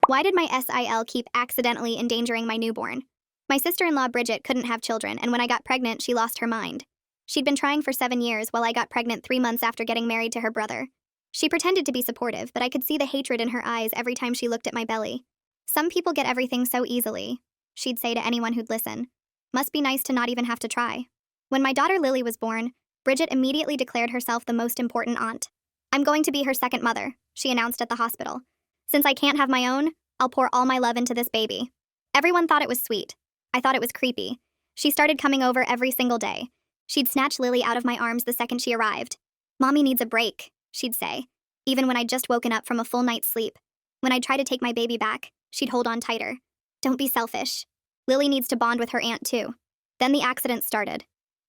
Why did my SIL keep accidentally endangering my newborn? My sister-in-law Bridget couldn't have children, and when I got pregnant, she lost her mind. She'd been trying for 7 years while I got pregnant 3 months after getting married to her brother. She pretended to be supportive, but I could see the hatred in her eyes every time she looked at my belly. Some people get everything so easily, she'd say to anyone who'd listen. Must be nice to not even have to try. When my daughter Lily was born, Bridget immediately declared herself the most important aunt. I'm going to be her second mother, she announced at the hospital. Since I can't have my own, I'll pour all my love into this baby. Everyone thought it was sweet. I thought it was creepy. She started coming over every single day. She'd snatch Lily out of my arms the second she arrived. Mommy needs a break, she'd say, even when I'd just woken up from a full night's sleep. When I'd try to take my baby back, she'd hold on tighter. Don't be selfish. Lily needs to bond with her aunt too. Then the accident started.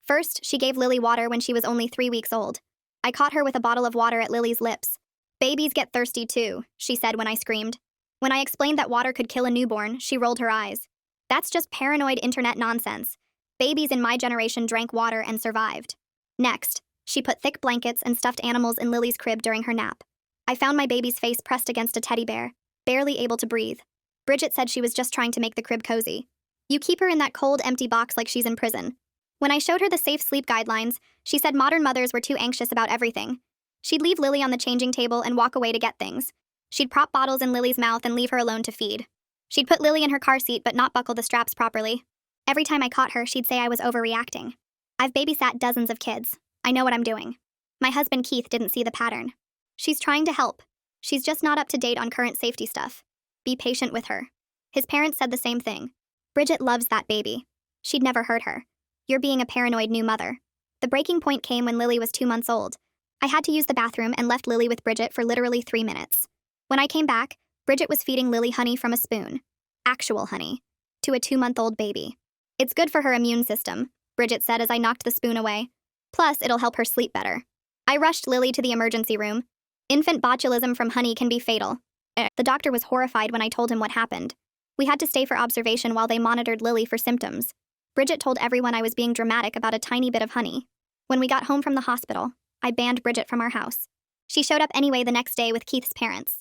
First, she gave Lily water when she was only 3 weeks old. I caught her with a bottle of water at Lily's lips. Babies get thirsty too, she said when I screamed. When I explained that water could kill a newborn, she rolled her eyes. That's just paranoid internet nonsense. Babies in my generation drank water and survived. Next, she put thick blankets and stuffed animals in Lily's crib during her nap. I found my baby's face pressed against a teddy bear, barely able to breathe. Bridget said she was just trying to make the crib cozy. You keep her in that cold, empty box like she's in prison. When I showed her the safe sleep guidelines, she said modern mothers were too anxious about everything. She'd leave Lily on the changing table and walk away to get things. She'd prop bottles in Lily's mouth and leave her alone to feed. She'd put Lily in her car seat but not buckle the straps properly. Every time I caught her, she'd say I was overreacting. I've babysat dozens of kids. I know what I'm doing. My husband Keith didn't see the pattern. She's trying to help. She's just not up to date on current safety stuff. Be patient with her. His parents said the same thing. Bridget loves that baby. She'd never hurt her. You're being a paranoid new mother. The breaking point came when Lily was 2 months old. I had to use the bathroom and left Lily with Bridget for literally 3 minutes. When I came back, Bridget was feeding Lily honey from a spoon. Actual honey. To a 2-month-old baby. It's good for her immune system, Bridget said as I knocked the spoon away. Plus, it'll help her sleep better. I rushed Lily to the emergency room. Infant botulism from honey can be fatal. The doctor was horrified when I told him what happened. We had to stay for observation while they monitored Lily for symptoms. Bridget told everyone I was being dramatic about a tiny bit of honey. When we got home from the hospital, I banned Bridget from our house. She showed up anyway the next day with Keith's parents.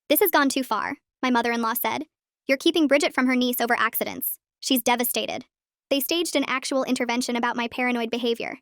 This has gone too far, my mother-in-law said. You're keeping Bridget from her niece over accidents. She's devastated. They staged an actual intervention about my paranoid behavior.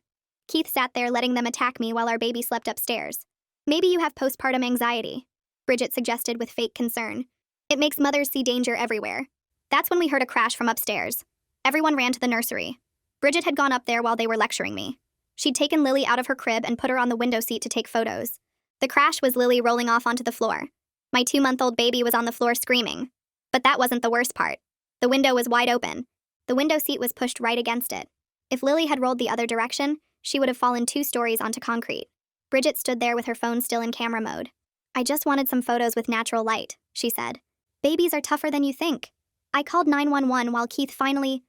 Keith sat there letting them attack me while our baby slept upstairs. Maybe you have postpartum anxiety, Bridget suggested with fake concern. It makes mothers see danger everywhere. That's when we heard a crash from upstairs. Everyone ran to the nursery. Bridget had gone up there while they were lecturing me. She'd taken Lily out of her crib and put her on the window seat to take photos. The crash was Lily rolling off onto the floor. My 2-month-old baby was on the floor screaming. But that wasn't the worst part. The window was wide open. The window seat was pushed right against it. If Lily had rolled the other direction, she would have fallen 2 stories onto concrete. Bridget stood there with her phone still in camera mode. I just wanted some photos with natural light, she said. Babies are tougher than you think. I called 911 while Keith finally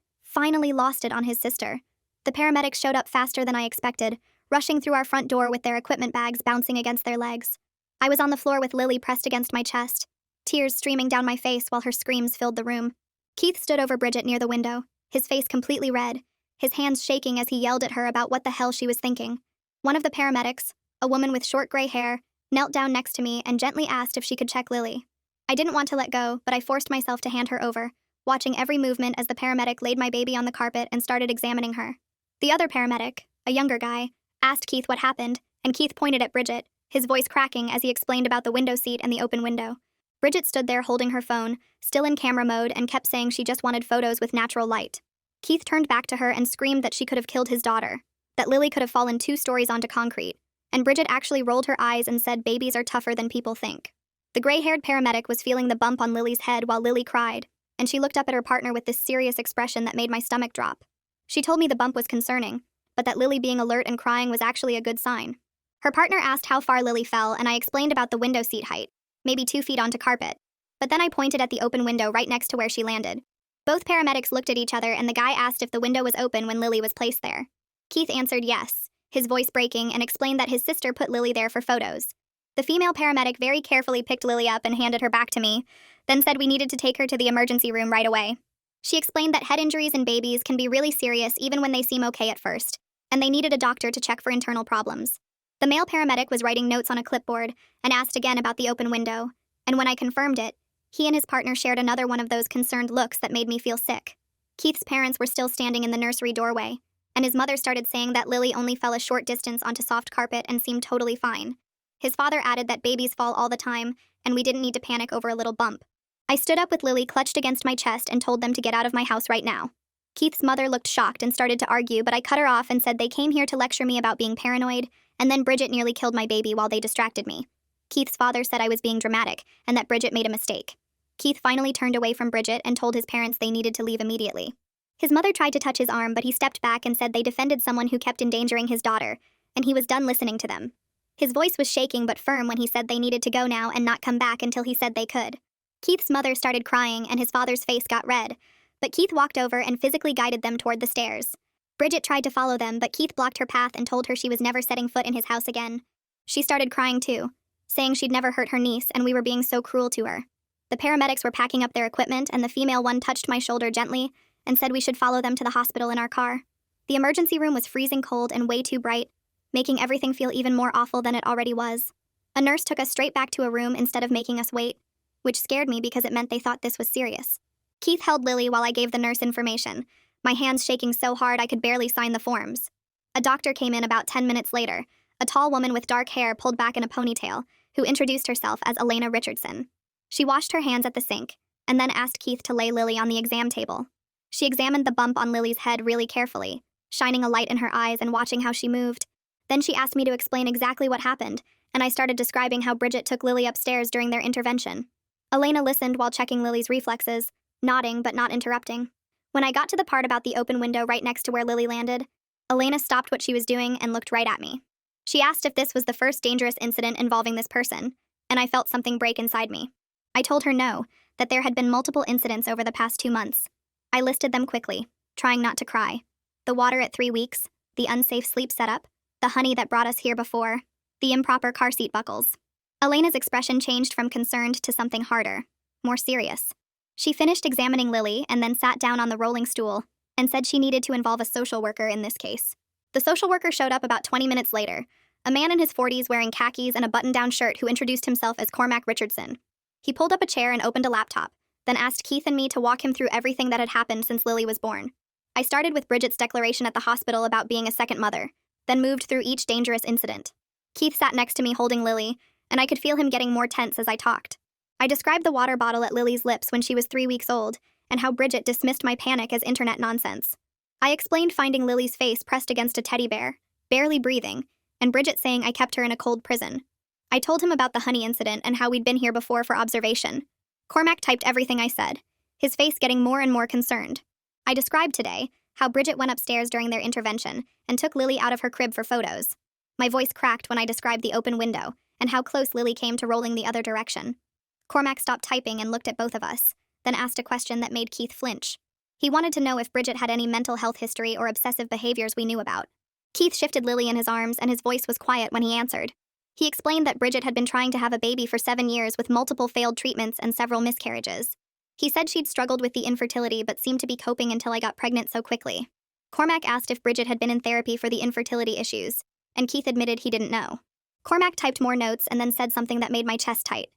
lost it on his sister. The paramedics showed up faster than I expected, rushing through our front door with their equipment bags bouncing against their legs. I was on the floor with Lily pressed against my chest, tears streaming down my face while her screams filled the room. Keith stood over Bridget near the window, his face completely red, his hands shaking as he yelled at her about what the hell she was thinking. One of the paramedics, a woman with short gray hair, knelt down next to me and gently asked if she could check Lily. I didn't want to let go, but I forced myself to hand her over, watching every movement as the paramedic laid my baby on the carpet and started examining her. The other paramedic, a younger guy, asked Keith what happened, and Keith pointed at Bridget, his voice cracking as he explained about the window seat and the open window. Bridget stood there holding her phone, still in camera mode, and kept saying she just wanted photos with natural light. Keith turned back to her and screamed that she could have killed his daughter, that Lily could have fallen 2 stories onto concrete, and Bridget actually rolled her eyes and said babies are tougher than people think. The gray-haired paramedic was feeling the bump on Lily's head while Lily cried, and she looked up at her partner with this serious expression that made my stomach drop. She told me the bump was concerning, but that Lily being alert and crying was actually a good sign. Her partner asked how far Lily fell, and I explained about the window seat height, maybe 2 feet onto carpet. But then I pointed at the open window right next to where she landed. Both paramedics looked at each other, and the guy asked if the window was open when Lily was placed there. Keith answered yes, his voice breaking, and explained that his sister put Lily there for photos. The female paramedic very carefully picked Lily up and handed her back to me, then said we needed to take her to the emergency room right away. She explained that head injuries in babies can be really serious even when they seem okay at first, and they needed a doctor to check for internal problems. The male paramedic was writing notes on a clipboard and asked again about the open window, and when I confirmed it, He and his partner shared another one of those concerned looks that made me feel sick. Keith's parents were still standing in the nursery doorway, and his mother started saying that Lily only fell a short distance onto soft carpet and seemed totally fine. His father added that babies fall all the time, and we didn't need to panic over a little bump. I stood up with Lily clutched against my chest and told them to get out of my house right now. Keith's mother looked shocked and started to argue, but I cut her off and said they came here to lecture me about being paranoid, and then Bridget nearly killed my baby while they distracted me. Keith's father said I was being dramatic and that Bridget made a mistake. Keith finally turned away from Bridget and told his parents they needed to leave immediately. His mother tried to touch his arm, but he stepped back and said they defended someone who kept endangering his daughter, and he was done listening to them. His voice was shaking but firm when he said they needed to go now and not come back until he said they could. Keith's mother started crying and his father's face got red, but Keith walked over and physically guided them toward the stairs. Bridget tried to follow them, but Keith blocked her path and told her she was never setting foot in his house again. She started crying too, saying she'd never hurt her niece and we were being so cruel to her. The paramedics were packing up their equipment and the female one touched my shoulder gently and said we should follow them to the hospital in our car. The emergency room was freezing cold and way too bright, making everything feel even more awful than it already was. A nurse took us straight back to a room instead of making us wait, which scared me because it meant they thought this was serious. Keith held Lily while I gave the nurse information, my hands shaking so hard I could barely sign the forms. A doctor came in about 10 minutes later, a tall woman with dark hair pulled back in a ponytail, who introduced herself as Elena Richardson. She washed her hands at the sink, and then asked Keith to lay Lily on the exam table. She examined the bump on Lily's head really carefully, shining a light in her eyes and watching how she moved. Then she asked me to explain exactly what happened, and I started describing how Bridget took Lily upstairs during their intervention. Elena listened while checking Lily's reflexes, nodding but not interrupting. When I got to the part about the open window right next to where Lily landed, Elena stopped what she was doing and looked right at me. She asked if this was the first dangerous incident involving this person, and I felt something break inside me. I told her no, that there had been multiple incidents over the past 2 months. I listed them quickly, trying not to cry. The water at 3 weeks, the unsafe sleep setup, the honey that brought us here before, the improper car seat buckles. Elena's expression changed from concerned to something harder, more serious. She finished examining Lily and then sat down on the rolling stool and said she needed to involve a social worker in this case. The social worker showed up about 20 minutes later, a man in his 40s wearing khakis and a button-down shirt who introduced himself as Cormac Richardson. He pulled up a chair and opened a laptop, then asked Keith and me to walk him through everything that had happened since Lily was born. I started with Bridget's declaration at the hospital about being a second mother, then moved through each dangerous incident. Keith sat next to me holding Lily, and I could feel him getting more tense as I talked. I described the water bottle at Lily's lips when she was 3 weeks old, and how Bridget dismissed my panic as internet nonsense. I explained finding Lily's face pressed against a teddy bear, barely breathing, and Bridget saying I kept her in a cold prison. I told him about the honey incident and how we'd been here before for observation. Cormac typed everything I said, his face getting more and more concerned. I described today how Bridget went upstairs during their intervention and took Lily out of her crib for photos. My voice cracked when I described the open window and how close Lily came to rolling the other direction. Cormac stopped typing and looked at both of us, then asked a question that made Keith flinch. He wanted to know if Bridget had any mental health history or obsessive behaviors we knew about. Keith shifted Lily in his arms and his voice was quiet when he answered. He explained that Bridget had been trying to have a baby for 7 years with multiple failed treatments and several miscarriages. He said she'd struggled with the infertility but seemed to be coping until I got pregnant so quickly. Cormac asked if Bridget had been in therapy for the infertility issues, and Keith admitted he didn't know. Cormac typed more notes and then said something that made my chest tight.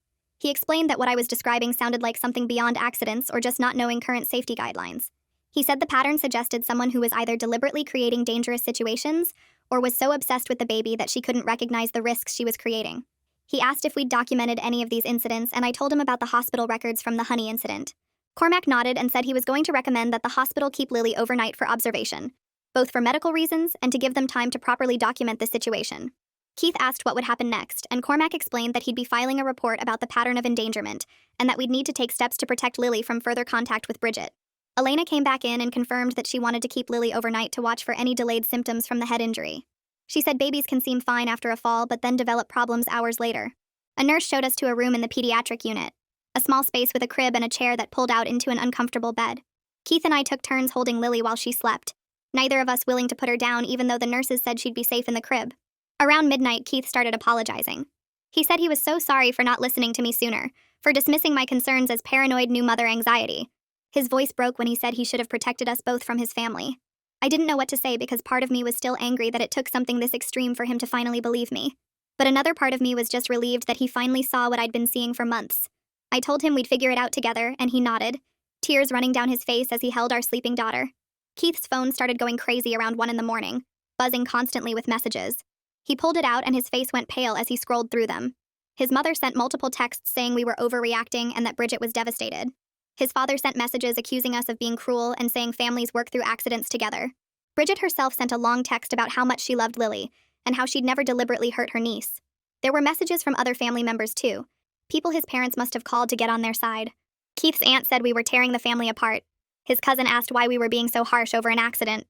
He explained that what I was describing sounded like something beyond accidents or just not knowing current safety guidelines. He said the pattern suggested someone who was either deliberately creating dangerous situations or was so obsessed with the baby that she couldn't recognize the risks she was creating. He asked if we'd documented any of these incidents, and I told him about the hospital records from the honey incident. Cormac nodded and said he was going to recommend that the hospital keep Lily overnight for observation, both for medical reasons and to give them time to properly document the situation. Keith asked what would happen next, and Cormac explained that he'd be filing a report about the pattern of endangerment and that we'd need to take steps to protect Lily from further contact with Bridget. Elena came back in and confirmed that she wanted to keep Lily overnight to watch for any delayed symptoms from the head injury. She said babies can seem fine after a fall but then develop problems hours later. A nurse showed us to a room in the pediatric unit, a small space with a crib and a chair that pulled out into an uncomfortable bed. Keith and I took turns holding Lily while she slept, neither of us willing to put her down even though the nurses said she'd be safe in the crib. Around midnight, Keith started apologizing. He said he was so sorry for not listening to me sooner, for dismissing my concerns as paranoid new mother anxiety. His voice broke when he said he should have protected us both from his family. I didn't know what to say because part of me was still angry that it took something this extreme for him to finally believe me. But another part of me was just relieved that he finally saw what I'd been seeing for months. I told him we'd figure it out together, and he nodded, tears running down his face as he held our sleeping daughter. Keith's phone started going crazy around 1 a.m, buzzing constantly with messages. He pulled it out and his face went pale as he scrolled through them. His mother sent multiple texts saying we were overreacting and that Bridget was devastated. His father sent messages accusing us of being cruel and saying families work through accidents together. Bridget herself sent a long text about how much she loved Lily and how she'd never deliberately hurt her niece. There were messages from other family members too, people his parents must have called to get on their side. Keith's aunt said we were tearing the family apart. His cousin asked why we were being so harsh over an accident.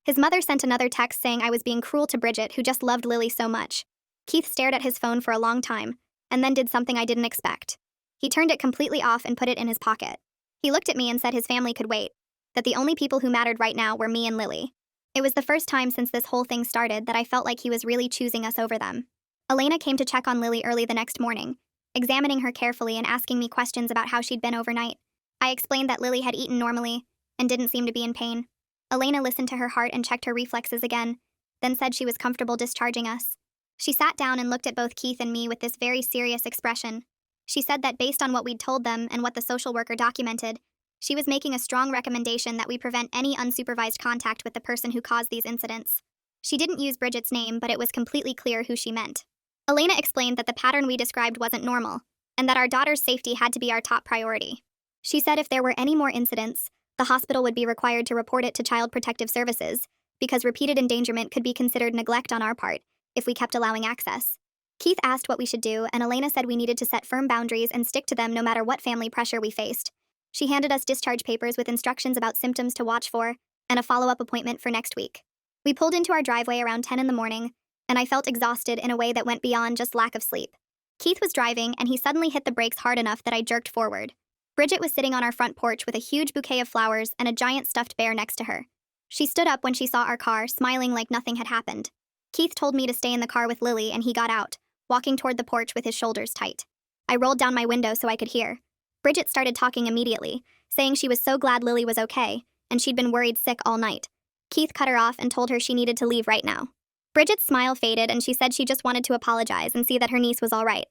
His mother sent another text saying I was being cruel to Bridget, who just loved Lily so much. Keith stared at his phone for a long time, and then did something I didn't expect. He turned it completely off and put it in his pocket. He looked at me and said his family could wait, that the only people who mattered right now were me and Lily. It was the first time since this whole thing started that I felt like he was really choosing us over them. Elena came to check on Lily early the next morning, examining her carefully and asking me questions about how she'd been overnight. I explained that Lily had eaten normally and didn't seem to be in pain. Elena listened to her heart and checked her reflexes again, then said she was comfortable discharging us. She sat down and looked at both Keith and me with this very serious expression. She said that based on what we'd told them and what the social worker documented, she was making a strong recommendation that we prevent any unsupervised contact with the person who caused these incidents. She didn't use Bridget's name, but it was completely clear who she meant. Elena explained that the pattern we described wasn't normal, and that our daughter's safety had to be our top priority. She said if there were any more incidents, the hospital would be required to report it to Child Protective Services, because repeated endangerment could be considered neglect on our part if we kept allowing access. Keith asked what we should do, and Elena said we needed to set firm boundaries and stick to them no matter what family pressure we faced. She handed us discharge papers with instructions about symptoms to watch for, and a follow-up appointment for next week. We pulled into our driveway around 10 a.m, and I felt exhausted in a way that went beyond just lack of sleep. Keith was driving, and he suddenly hit the brakes hard enough that I jerked forward. Bridget was sitting on our front porch with a huge bouquet of flowers and a giant stuffed bear next to her. She stood up when she saw our car, smiling like nothing had happened. Keith told me to stay in the car with Lily, and he got out, walking toward the porch with his shoulders tight. I rolled down my window so I could hear. Bridget started talking immediately, saying she was so glad Lily was okay, and she'd been worried sick all night. Keith cut her off and told her she needed to leave right now. Bridget's smile faded, and she said she just wanted to apologize and see that her niece was all right.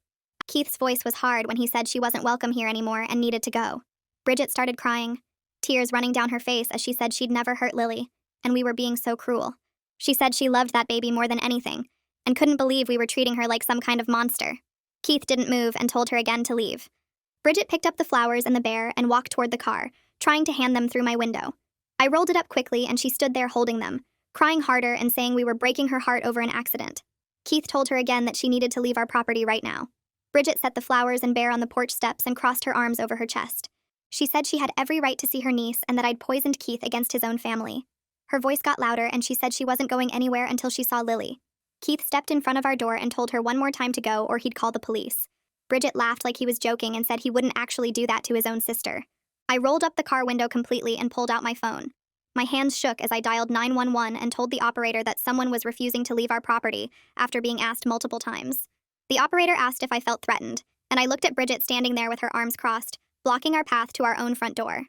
Keith's voice was hard when he said she wasn't welcome here anymore and needed to go. Bridget started crying, tears running down her face as she said she'd never hurt Lily, and we were being so cruel. She said she loved that baby more than anything, and couldn't believe we were treating her like some kind of monster. Keith didn't move and told her again to leave. Bridget picked up the flowers and the bear and walked toward the car, trying to hand them through my window. I rolled it up quickly, and she stood there holding them, crying harder and saying we were breaking her heart over an accident. Keith told her again that she needed to leave our property right now. Bridget set the flowers and bear on the porch steps and crossed her arms over her chest. She said she had every right to see her niece and that I'd poisoned Keith against his own family. Her voice got louder, and she said she wasn't going anywhere until she saw Lily. Keith stepped in front of our door and told her one more time to go or he'd call the police. Bridget laughed like he was joking and said he wouldn't actually do that to his own sister. I rolled up the car window completely and pulled out my phone. My hands shook as I dialed 911 and told the operator that someone was refusing to leave our property after being asked multiple times. The operator asked if I felt threatened, and I looked at Bridget standing there with her arms crossed, blocking our path to our own front door.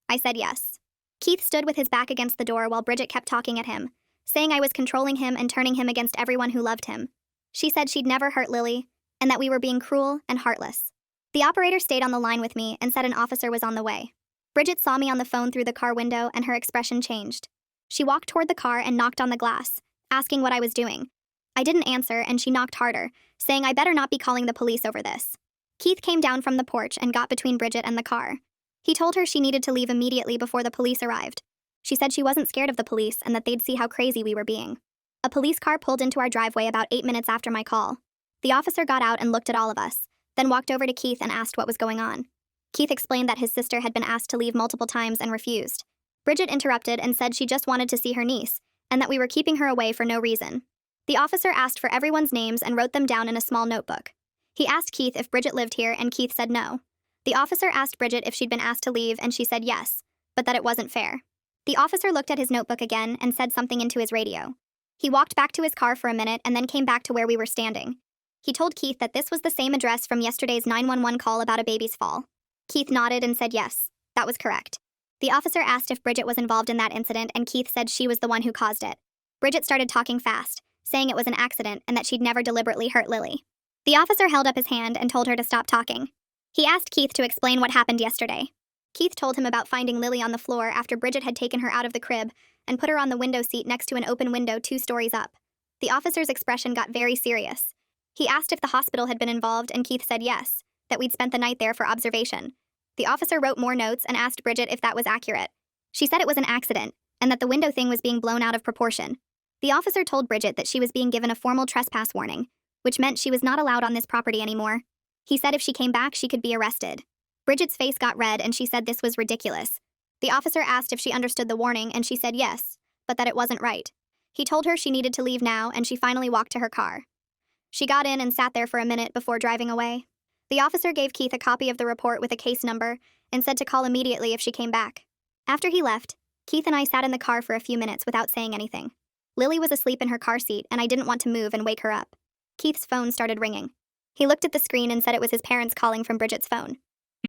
I said yes. Keith stood with his back against the door while Bridget kept talking at him, saying I was controlling him and turning him against everyone who loved him. She said she'd never hurt Lily, and that we were being cruel and heartless. The operator stayed on the line with me and said an officer was on the way. Bridget saw me on the phone through the car window, and her expression changed. She walked toward the car and knocked on the glass, asking what I was doing. I didn't answer, and she knocked harder, saying I better not be calling the police over this. Keith came down from the porch and got between Bridget and the car. He told her she needed to leave immediately before the police arrived. She said she wasn't scared of the police and that they'd see how crazy we were being. A police car pulled into our driveway about 8 minutes after my call. The officer got out and looked at all of us, then walked over to Keith and asked what was going on. Keith explained that his sister had been asked to leave multiple times and refused. Bridget interrupted and said she just wanted to see her niece, and that we were keeping her away for no reason. The officer asked for everyone's names and wrote them down in a small notebook. He asked Keith if Bridget lived here, and Keith said no. The officer asked Bridget if she'd been asked to leave, and she said yes, but that it wasn't fair. The officer looked at his notebook again and said something into his radio. He walked back to his car for a minute and then came back to where we were standing. He told Keith that this was the same address from yesterday's 911 call about a baby's fall. Keith nodded and said yes, that was correct. The officer asked if Bridget was involved in that incident, and Keith said she was the one who caused it. Bridget started talking fast, saying it was an accident and that she'd never deliberately hurt Lily. The officer held up his hand and told her to stop talking. He asked Keith to explain what happened yesterday. Keith told him about finding Lily on the floor after Bridget had taken her out of the crib and put her on the window seat next to an open window 2 stories up. The officer's expression got very serious. He asked if the hospital had been involved, and Keith said yes, that we'd spent the night there for observation. The officer wrote more notes and asked Bridget if that was accurate. She said it was an accident, and that the window thing was being blown out of proportion. The officer told Bridget that she was being given a formal trespass warning, which meant she was not allowed on this property anymore. He said if she came back, she could be arrested. Bridget's face got red, and she said this was ridiculous. The officer asked if she understood the warning, and she said yes, but that it wasn't right. He told her she needed to leave now, and she finally walked to her car. She got in and sat there for a minute before driving away. The officer gave Keith a copy of the report with a case number and said to call immediately if she came back. After he left, Keith and I sat in the car for a few minutes without saying anything. Lily was asleep in her car seat, and I didn't want to move and wake her up. Keith's phone started ringing. He looked at the screen and said it was his parents calling from Bridget's phone.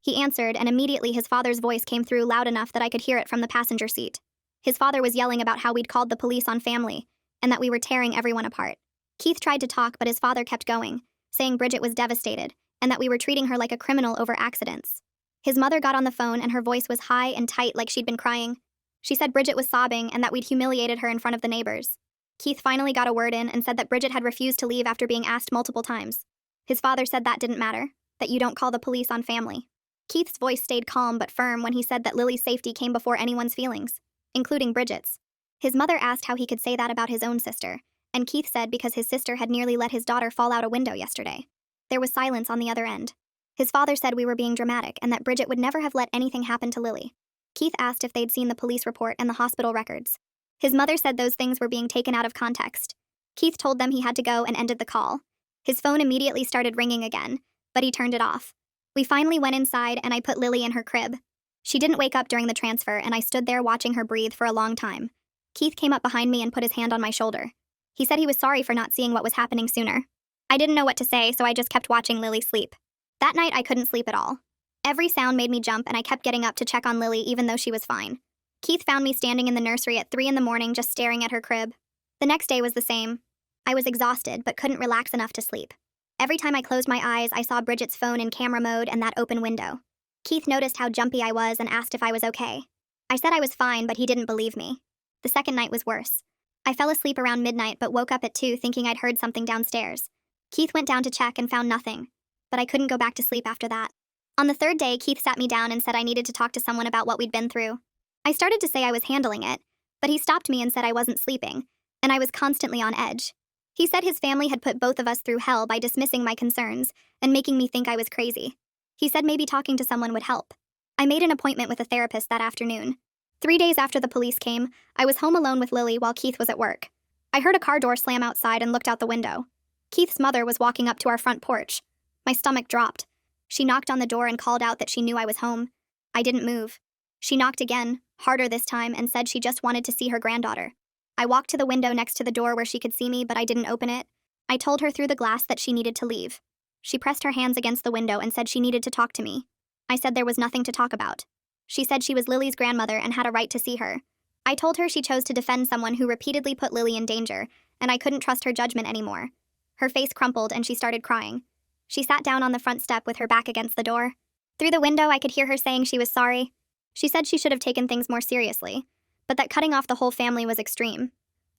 He answered, and immediately his father's voice came through loud enough that I could hear it from the passenger seat. His father was yelling about how we'd called the police on family, and that we were tearing everyone apart. Keith tried to talk, but his father kept going, saying Bridget was devastated, and that we were treating her like a criminal over accidents. His mother got on the phone, and her voice was high and tight like she'd been crying. She said Bridget was sobbing and that we'd humiliated her in front of the neighbors. Keith finally got a word in and said that Bridget had refused to leave after being asked multiple times. His father said that didn't matter, that you don't call the police on family. Keith's voice stayed calm but firm when he said that Lily's safety came before anyone's feelings, including Bridget's. His mother asked how he could say that about his own sister, and Keith said because his sister had nearly let his daughter fall out a window yesterday. There was silence on the other end. His father said we were being dramatic and that Bridget would never have let anything happen to Lily. Keith asked if they'd seen the police report and the hospital records. His mother said those things were being taken out of context. Keith told them he had to go and ended the call. His phone immediately started ringing again, but he turned it off. We finally went inside and I put Lily in her crib. She didn't wake up during the transfer, and I stood there watching her breathe for a long time. Keith came up behind me and put his hand on my shoulder. He said he was sorry for not seeing what was happening sooner. I didn't know what to say, so I just kept watching Lily sleep. That night I couldn't sleep at all. Every sound made me jump, and I kept getting up to check on Lily even though she was fine. Keith found me standing in the nursery at 3 a.m. just staring at her crib. The next day was the same. I was exhausted but couldn't relax enough to sleep. Every time I closed my eyes, I saw Bridget's phone in camera mode and that open window. Keith noticed how jumpy I was and asked if I was okay. I said I was fine, but he didn't believe me. The second night was worse. I fell asleep around midnight but woke up at 2 thinking I'd heard something downstairs. Keith went down to check and found nothing, but I couldn't go back to sleep after that. On the third day, Keith sat me down and said I needed to talk to someone about what we'd been through. I started to say I was handling it, but he stopped me and said I wasn't sleeping, and I was constantly on edge. He said his family had put both of us through hell by dismissing my concerns and making me think I was crazy. He said maybe talking to someone would help. I made an appointment with a therapist that afternoon. 3 days after the police came, I was home alone with Lily while Keith was at work. I heard a car door slam outside and looked out the window. Keith's mother was walking up to our front porch. My stomach dropped. She knocked on the door and called out that she knew I was home. I didn't move. She knocked again, harder this time, and said she just wanted to see her granddaughter. I walked to the window next to the door where she could see me, but I didn't open it. I told her through the glass that she needed to leave. She pressed her hands against the window and said she needed to talk to me. I said there was nothing to talk about. She said she was Lily's grandmother and had a right to see her. I told her she chose to defend someone who repeatedly put Lily in danger, and I couldn't trust her judgment anymore. Her face crumpled and she started crying. She sat down on the front step with her back against the door. Through the window, I could hear her saying she was sorry. She said she should have taken things more seriously, but that cutting off the whole family was extreme.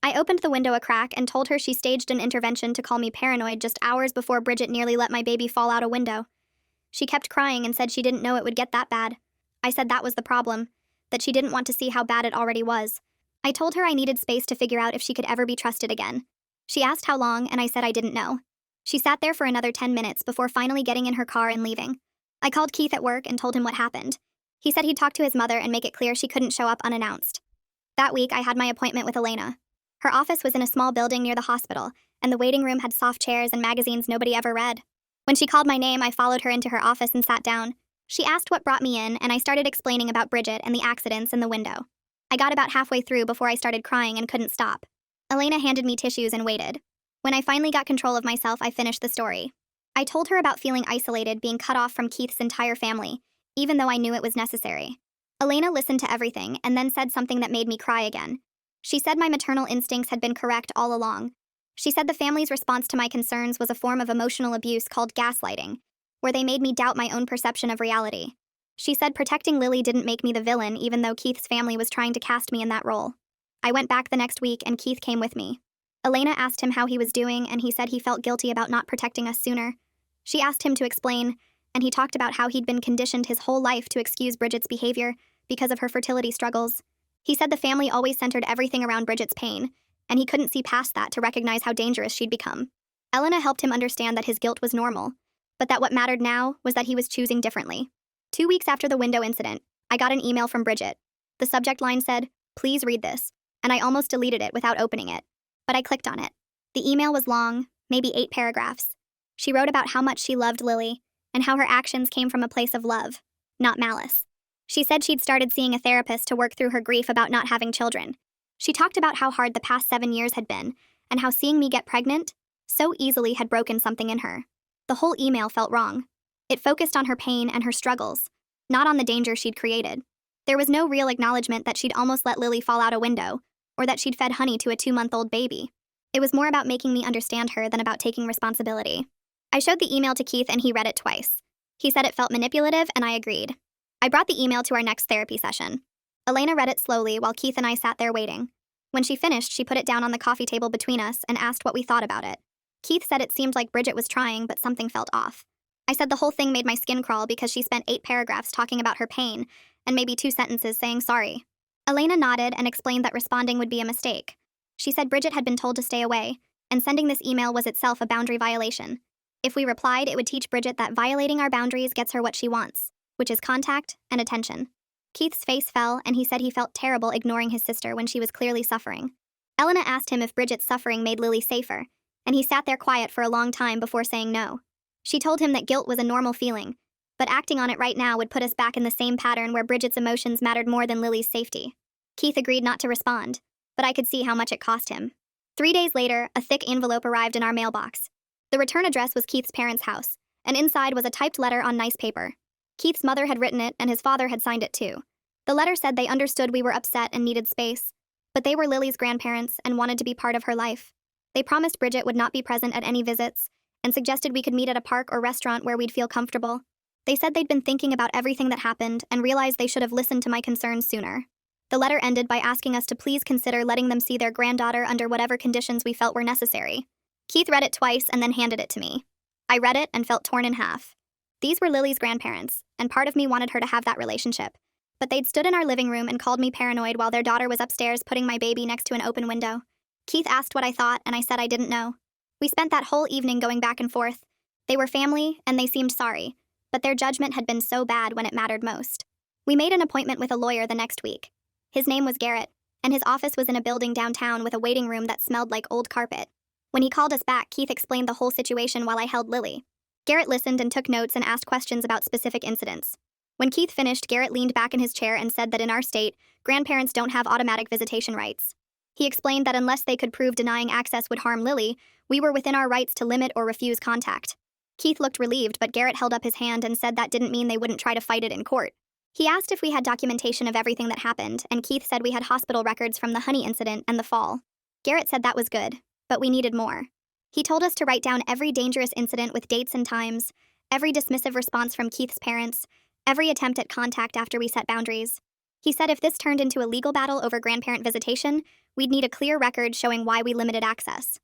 I opened the window a crack and told her she staged an intervention to call me paranoid just hours before Bridget nearly let my baby fall out a window. She kept crying and said she didn't know it would get that bad. I said that was the problem, that she didn't want to see how bad it already was. I told her I needed space to figure out if she could ever be trusted again. She asked how long, and I said I didn't know. She sat there for another 10 minutes before finally getting in her car and leaving. I called Keith at work and told him what happened. He said he'd talk to his mother and make it clear she couldn't show up unannounced. That week, I had my appointment with Elena. Her office was in a small building near the hospital, and the waiting room had soft chairs and magazines nobody ever read. When she called my name, I followed her into her office and sat down. She asked what brought me in, and I started explaining about Bridget and the accidents in the window. I got about halfway through before I started crying and couldn't stop. Elena handed me tissues and waited. When I finally got control of myself, I finished the story. I told her about feeling isolated, being cut off from Keith's entire family, even though I knew it was necessary. Elena listened to everything and then said something that made me cry again. She said my maternal instincts had been correct all along. She said the family's response to my concerns was a form of emotional abuse called gaslighting, where they made me doubt my own perception of reality. She said protecting Lily didn't make me the villain, even though Keith's family was trying to cast me in that role. I went back the next week, and Keith came with me. Elena asked him how he was doing, and he said he felt guilty about not protecting us sooner. She asked him to explain, and he talked about how he'd been conditioned his whole life to excuse Bridget's behavior because of her fertility struggles. He said the family always centered everything around Bridget's pain, and he couldn't see past that to recognize how dangerous she'd become. Elena helped him understand that his guilt was normal, but that what mattered now was that he was choosing differently. 2 weeks after the window incident, I got an email from Bridget. The subject line said, "Please read this," and I almost deleted it without opening it. But I clicked on it. The email was long, maybe 8 paragraphs. She wrote about how much she loved Lily, and how her actions came from a place of love, not malice. She said she'd started seeing a therapist to work through her grief about not having children. She talked about how hard the past 7 years had been, and how seeing me get pregnant so easily had broken something in her. The whole email felt wrong. It focused on her pain and her struggles, not on the danger she'd created. There was no real acknowledgement that she'd almost let Lily fall out a window, or that she'd fed honey to a 2-month-old baby. It was more about making me understand her than about taking responsibility. I showed the email to Keith, and he read it twice. He said it felt manipulative, and I agreed. I brought the email to our next therapy session. Elena read it slowly while Keith and I sat there waiting. When she finished, she put it down on the coffee table between us and asked what we thought about it. Keith said it seemed like Bridget was trying, but something felt off. I said the whole thing made my skin crawl because she spent 8 paragraphs talking about her pain, and maybe 2 sentences saying sorry. Elena nodded and explained that responding would be a mistake. She said Bridget had been told to stay away, and sending this email was itself a boundary violation. If we replied, it would teach Bridget that violating our boundaries gets her what she wants, which is contact and attention. Keith's face fell, and he said he felt terrible ignoring his sister when she was clearly suffering. Elena asked him if Bridget's suffering made Lily safer, and he sat there quiet for a long time before saying no. She told him that guilt was a normal feeling, but acting on it right now would put us back in the same pattern where Bridget's emotions mattered more than Lily's safety. Keith agreed not to respond, but I could see how much it cost him. 3 days later, a thick envelope arrived in our mailbox. The return address was Keith's parents' house, and inside was a typed letter on nice paper. Keith's mother had written it, and his father had signed it too. The letter said they understood we were upset and needed space, but they were Lily's grandparents and wanted to be part of her life. They promised Bridget would not be present at any visits, and suggested we could meet at a park or restaurant where we'd feel comfortable. They said they'd been thinking about everything that happened and realized they should have listened to my concerns sooner. The letter ended by asking us to please consider letting them see their granddaughter under whatever conditions we felt were necessary. Keith read it twice and then handed it to me. I read it and felt torn in half. These were Lily's grandparents, and part of me wanted her to have that relationship. But they'd stood in our living room and called me paranoid while their daughter was upstairs putting my baby next to an open window. Keith asked what I thought, and I said I didn't know. We spent that whole evening going back and forth. They were family, and they seemed sorry, but their judgment had been so bad when it mattered most. We made an appointment with a lawyer the next week. His name was Garrett, and his office was in a building downtown with a waiting room that smelled like old carpet. When he called us back, Keith explained the whole situation while I held Lily. Garrett listened and took notes and asked questions about specific incidents. When Keith finished, Garrett leaned back in his chair and said that in our state, grandparents don't have automatic visitation rights. He explained that unless they could prove denying access would harm Lily, we were within our rights to limit or refuse contact. Keith looked relieved, but Garrett held up his hand and said that didn't mean they wouldn't try to fight it in court. He asked if we had documentation of everything that happened, and Keith said we had hospital records from the honey incident and the fall. Garrett said that was good, but we needed more. He told us to write down every dangerous incident with dates and times, every dismissive response from Keith's parents, every attempt at contact after we set boundaries. He said if this turned into a legal battle over grandparent visitation, we'd need a clear record showing why we limited access.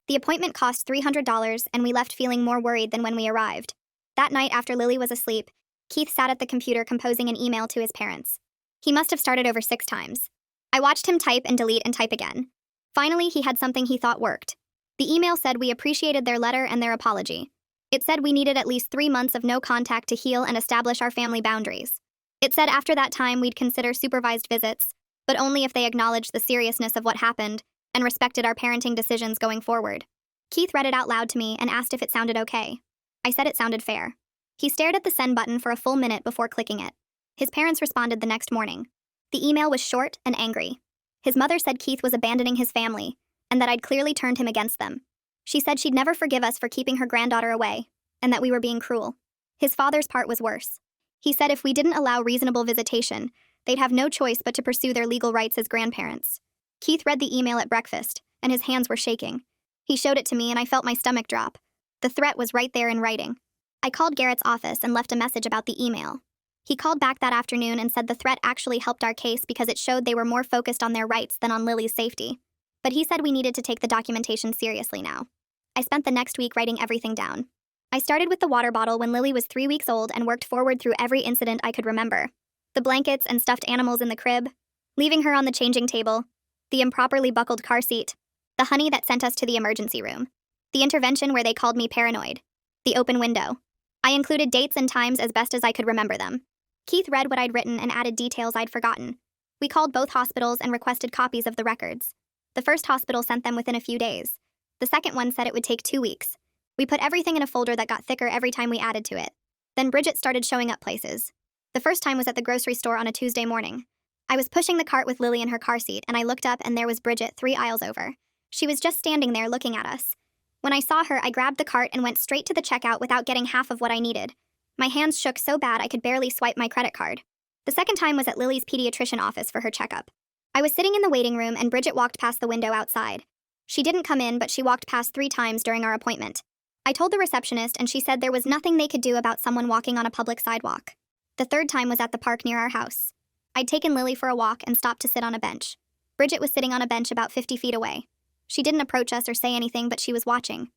The appointment cost $300, and we left feeling more worried than when we arrived. That night, after Lily was asleep, Keith sat at the computer composing an email to his parents. He must have started over 6 times. I watched him type and delete and type again. Finally, he had something he thought worked. The email said we appreciated their letter and their apology. It said we needed at least 3 months of no contact to heal and establish our family boundaries. It said after that time we'd consider supervised visits, but only if they acknowledged the seriousness of what happened and respected our parenting decisions going forward. Keith read it out loud to me and asked if it sounded okay. I said it sounded fair. He stared at the send button for a full minute before clicking it. His parents responded the next morning. The email was short and angry. His mother said Keith was abandoning his family, and that I'd clearly turned him against them. She said she'd never forgive us for keeping her granddaughter away, and that we were being cruel. His father's part was worse. He said if we didn't allow reasonable visitation, they'd have no choice but to pursue their legal rights as grandparents. Keith read the email at breakfast, and his hands were shaking. He showed it to me, and I felt my stomach drop. The threat was right there in writing. I called Garrett's office and left a message about the email. He called back that afternoon and said the threat actually helped our case because it showed they were more focused on their rights than on Lily's safety. But he said we needed to take the documentation seriously now. I spent the next week writing everything down. I started with the water bottle when Lily was 3 weeks old and worked forward through every incident I could remember. The blankets and stuffed animals in the crib, leaving her on the changing table, the improperly buckled car seat, the honey that sent us to the emergency room, the intervention where they called me paranoid, the open window. I included dates and times as best as I could remember them. Keith read what I'd written and added details I'd forgotten. We called both hospitals and requested copies of the records. The first hospital sent them within a few days. The second one said it would take 2 weeks. We put everything in a folder that got thicker every time we added to it. Then Bridget started showing up places. The first time was at the grocery store on a Tuesday morning. I was pushing the cart with Lily in her car seat, and I looked up and there was Bridget 3 aisles over. She was just standing there looking at us. When I saw her, I grabbed the cart and went straight to the checkout without getting half of what I needed. My hands shook so bad I could barely swipe my credit card. The second time was at Lily's pediatrician office for her checkup. I was sitting in the waiting room and Bridget walked past the window outside. She didn't come in, but she walked past 3 times during our appointment. I told the receptionist and she said there was nothing they could do about someone walking on a public sidewalk. The third time was at the park near our house. I'd taken Lily for a walk and stopped to sit on a bench. Bridget was sitting on a bench about 50 feet away. She didn't approach us or say anything, but she was watching.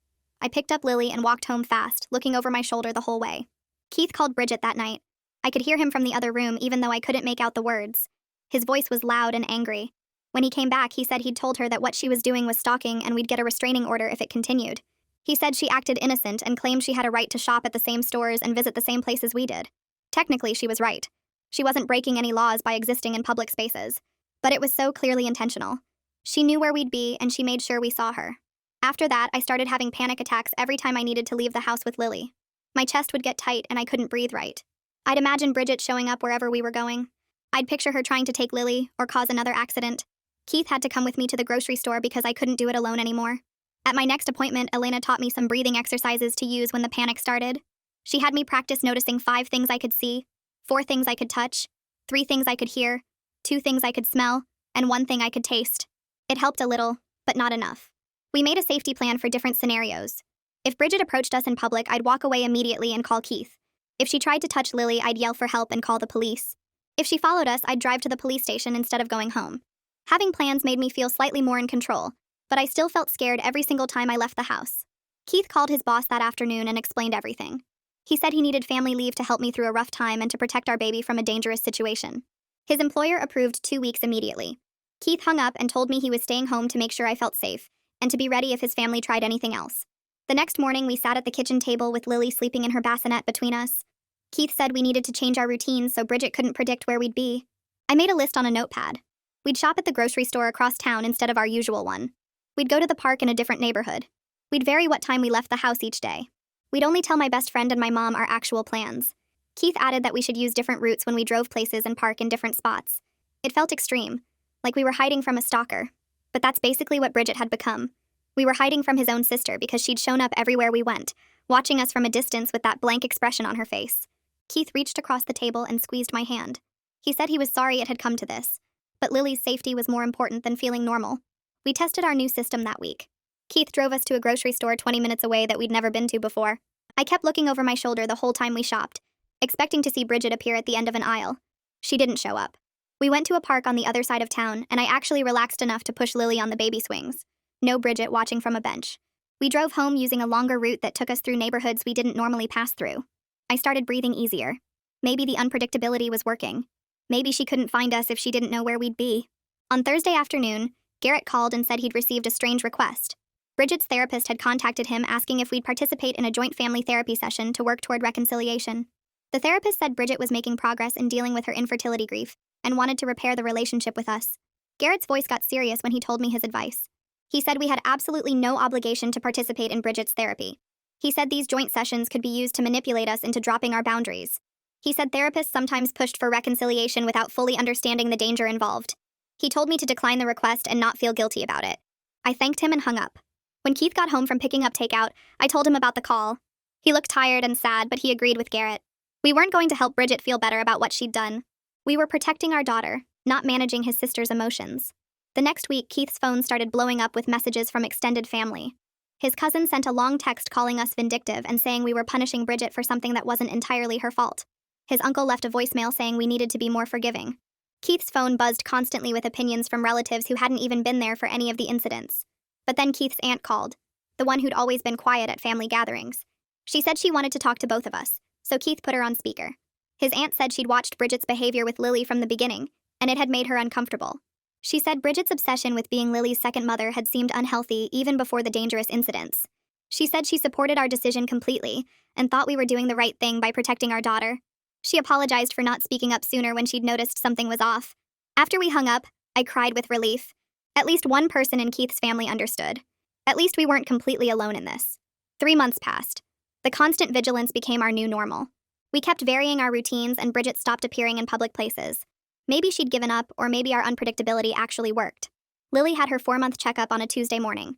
I picked up Lily and walked home fast, looking over my shoulder the whole way. Keith called Bridget that night. I could hear him from the other room even though I couldn't make out the words. His voice was loud and angry. When he came back, he said he'd told her that what she was doing was stalking and we'd get a restraining order if it continued. He said she acted innocent and claimed she had a right to shop at the same stores and visit the same places we did. Technically, she was right. She wasn't breaking any laws by existing in public spaces. But it was so clearly intentional. She knew where we'd be and she made sure we saw her. After that, I started having panic attacks every time I needed to leave the house with Lily. My chest would get tight and I couldn't breathe right. I'd imagine Bridget showing up wherever we were going. I'd picture her trying to take Lily or cause another accident. Keith had to come with me to the grocery store because I couldn't do it alone anymore. At my next appointment, Elena taught me some breathing exercises to use when the panic started. She had me practice noticing 5 things I could see, 4 things I could touch, 3 things I could hear, 2 things I could smell, and 1 thing I could taste. It helped a little, but not enough. We made a safety plan for different scenarios. If Bridget approached us in public, I'd walk away immediately and call Keith. If she tried to touch Lily, I'd yell for help and call the police. If she followed us, I'd drive to the police station instead of going home. Having plans made me feel slightly more in control, but I still felt scared every single time I left the house. Keith called his boss that afternoon and explained everything. He said he needed family leave to help me through a rough time and to protect our baby from a dangerous situation. His employer approved 2 weeks immediately. Keith hung up and told me he was staying home to make sure I felt safe, and to be ready if his family tried anything else. The next morning, we sat at the kitchen table with Lily sleeping in her bassinet between us. Keith said we needed to change our routines so Bridget couldn't predict where we'd be. I made a list on a notepad. We'd shop at the grocery store across town instead of our usual one. We'd go to the park in a different neighborhood. We'd vary what time we left the house each day. We'd only tell my best friend and my mom our actual plans. Keith added that we should use different routes when we drove places and park in different spots. It felt extreme, like we were hiding from a stalker. But that's basically what Bridget had become. We were hiding from his own sister because she'd shown up everywhere we went, watching us from a distance with that blank expression on her face. Keith reached across the table and squeezed my hand. He said he was sorry it had come to this, but Lily's safety was more important than feeling normal. We tested our new system that week. Keith drove us to a grocery store 20 minutes away that we'd never been to before. I kept looking over my shoulder the whole time we shopped, expecting to see Bridget appear at the end of an aisle. She didn't show up. We went to a park on the other side of town, and I actually relaxed enough to push Lily on the baby swings. No Bridget watching from a bench. We drove home using a longer route that took us through neighborhoods we didn't normally pass through. I started breathing easier. Maybe the unpredictability was working. Maybe she couldn't find us if she didn't know where we'd be. On Thursday afternoon, Garrett called and said he'd received a strange request. Bridget's therapist had contacted him asking if we'd participate in a joint family therapy session to work toward reconciliation. The therapist said Bridget was making progress in dealing with her infertility grief and wanted to repair the relationship with us. Garrett's voice got serious when he told me his advice. He said we had absolutely no obligation to participate in Bridget's therapy. He said these joint sessions could be used to manipulate us into dropping our boundaries. He said therapists sometimes pushed for reconciliation without fully understanding the danger involved. He told me to decline the request and not feel guilty about it. I thanked him and hung up. When Keith got home from picking up takeout, I told him about the call. He looked tired and sad, but he agreed with Garrett. We weren't going to help Bridget feel better about what she'd done. We were protecting our daughter, not managing his sister's emotions. The next week, Keith's phone started blowing up with messages from extended family. His cousin sent a long text calling us vindictive and saying we were punishing Bridget for something that wasn't entirely her fault. His uncle left a voicemail saying we needed to be more forgiving. Keith's phone buzzed constantly with opinions from relatives who hadn't even been there for any of the incidents. But then Keith's aunt called, the one who'd always been quiet at family gatherings. She said she wanted to talk to both of us, so Keith put her on speaker. His aunt said she'd watched Bridget's behavior with Lily from the beginning, and it had made her uncomfortable. She said Bridget's obsession with being Lily's second mother had seemed unhealthy even before the dangerous incidents. She said she supported our decision completely and thought we were doing the right thing by protecting our daughter. She apologized for not speaking up sooner when she'd noticed something was off. After we hung up, I cried with relief. At least one person in Keith's family understood. At least we weren't completely alone in this. 3 months passed. The constant vigilance became our new normal. We kept varying our routines and Bridget stopped appearing in public places. Maybe she'd given up, or maybe our unpredictability actually worked. Lily had her 4-month checkup on a Tuesday morning.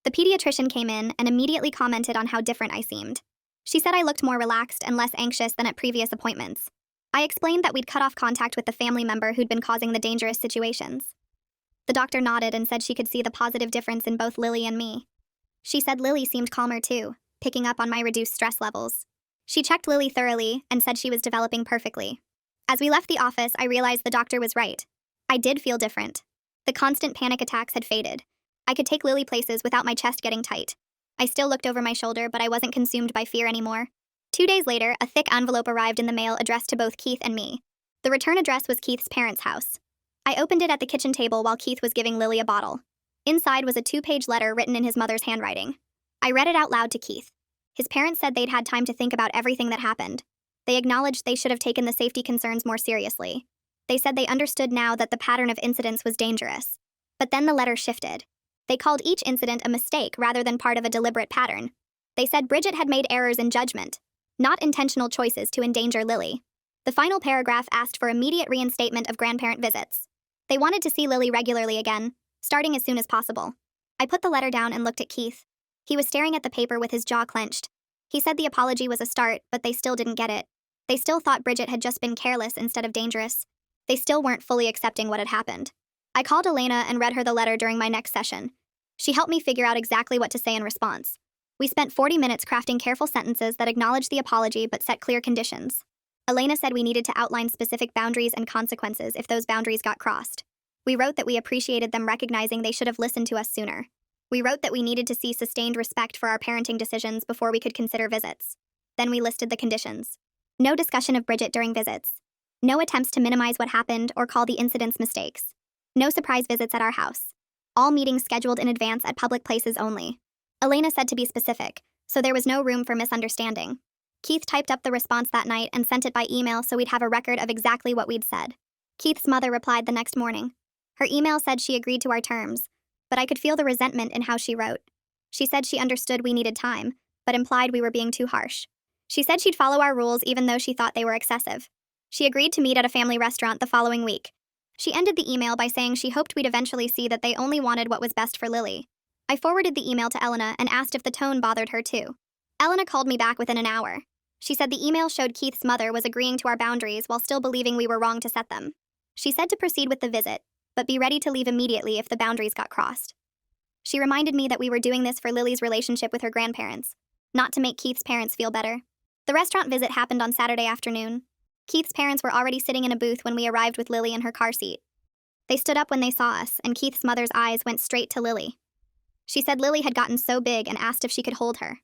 The pediatrician came in and immediately commented on how different I seemed. She said I looked more relaxed and less anxious than at previous appointments. I explained that we'd cut off contact with the family member who'd been causing the dangerous situations. The doctor nodded and said she could see the positive difference in both Lily and me. She said Lily seemed calmer too, picking up on my reduced stress levels. She checked Lily thoroughly and said she was developing perfectly. As we left the office, I realized the doctor was right. I did feel different. The constant panic attacks had faded. I could take Lily places without my chest getting tight. I still looked over my shoulder, but I wasn't consumed by fear anymore. 2 days later, a thick envelope arrived in the mail addressed to both Keith and me. The return address was Keith's parents' house. I opened it at the kitchen table while Keith was giving Lily a bottle. Inside was a 2-page letter written in his mother's handwriting. I read it out loud to Keith. His parents said they'd had time to think about everything that happened. They acknowledged they should have taken the safety concerns more seriously. They said they understood now that the pattern of incidents was dangerous. But then the letter shifted. They called each incident a mistake rather than part of a deliberate pattern. They said Bridget had made errors in judgment, not intentional choices to endanger Lily. The final paragraph asked for immediate reinstatement of grandparent visits. They wanted to see Lily regularly again, starting as soon as possible. I put the letter down and looked at Keith. He was staring at the paper with his jaw clenched. He said the apology was a start, but they still didn't get it. They still thought Bridget had just been careless instead of dangerous. They still weren't fully accepting what had happened. I called Elena and read her the letter during my next session. She helped me figure out exactly what to say in response. We spent 40 minutes crafting careful sentences that acknowledged the apology but set clear conditions. Elena said we needed to outline specific boundaries and consequences if those boundaries got crossed. We wrote that we appreciated them recognizing they should have listened to us sooner. We wrote that we needed to see sustained respect for our parenting decisions before we could consider visits. Then we listed the conditions. No discussion of Bridget during visits. No attempts to minimize what happened or call the incidents mistakes. No surprise visits at our house. All meetings scheduled in advance at public places only. Elena said to be specific, so there was no room for misunderstanding. Keith typed up the response that night and sent it by email so we'd have a record of exactly what we'd said. Keith's mother replied the next morning. Her email said she agreed to our terms, but I could feel the resentment in how she wrote. She said she understood we needed time, but implied we were being too harsh. She said she'd follow our rules even though she thought they were excessive. She agreed to meet at a family restaurant the following week. She ended the email by saying she hoped we'd eventually see that they only wanted what was best for Lily. I forwarded the email to Elena and asked if the tone bothered her too. Elena called me back within an hour. She said the email showed Keith's mother was agreeing to our boundaries while still believing we were wrong to set them. She said to proceed with the visit, but be ready to leave immediately if the boundaries got crossed. She reminded me that we were doing this for Lily's relationship with her grandparents, not to make Keith's parents feel better. The restaurant visit happened on Saturday afternoon. Keith's parents were already sitting in a booth when we arrived with Lily in her car seat. They stood up when they saw us, and Keith's mother's eyes went straight to Lily. She said Lily had gotten so big and asked if she could hold her.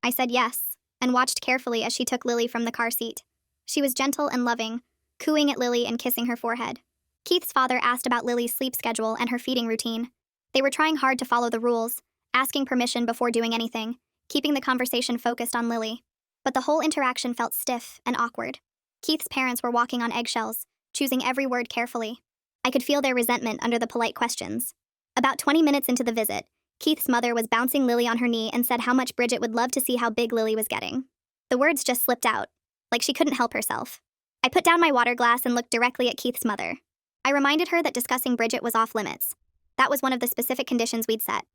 I said yes, and watched carefully as she took Lily from the car seat. She was gentle and loving, cooing at Lily and kissing her forehead. Keith's father asked about Lily's sleep schedule and her feeding routine. They were trying hard to follow the rules, asking permission before doing anything, keeping the conversation focused on Lily. But the whole interaction felt stiff and awkward. Keith's parents were walking on eggshells, choosing every word carefully. I could feel their resentment under the polite questions. About 20 minutes into the visit, Keith's mother was bouncing Lily on her knee and said how much Bridget would love to see how big Lily was getting. The words just slipped out, like she couldn't help herself. I put down my water glass and looked directly at Keith's mother. I reminded her that discussing Bridget was off limits. That was one of the specific conditions we'd set.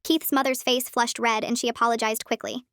Keith's mother's face flushed red and she apologized quickly.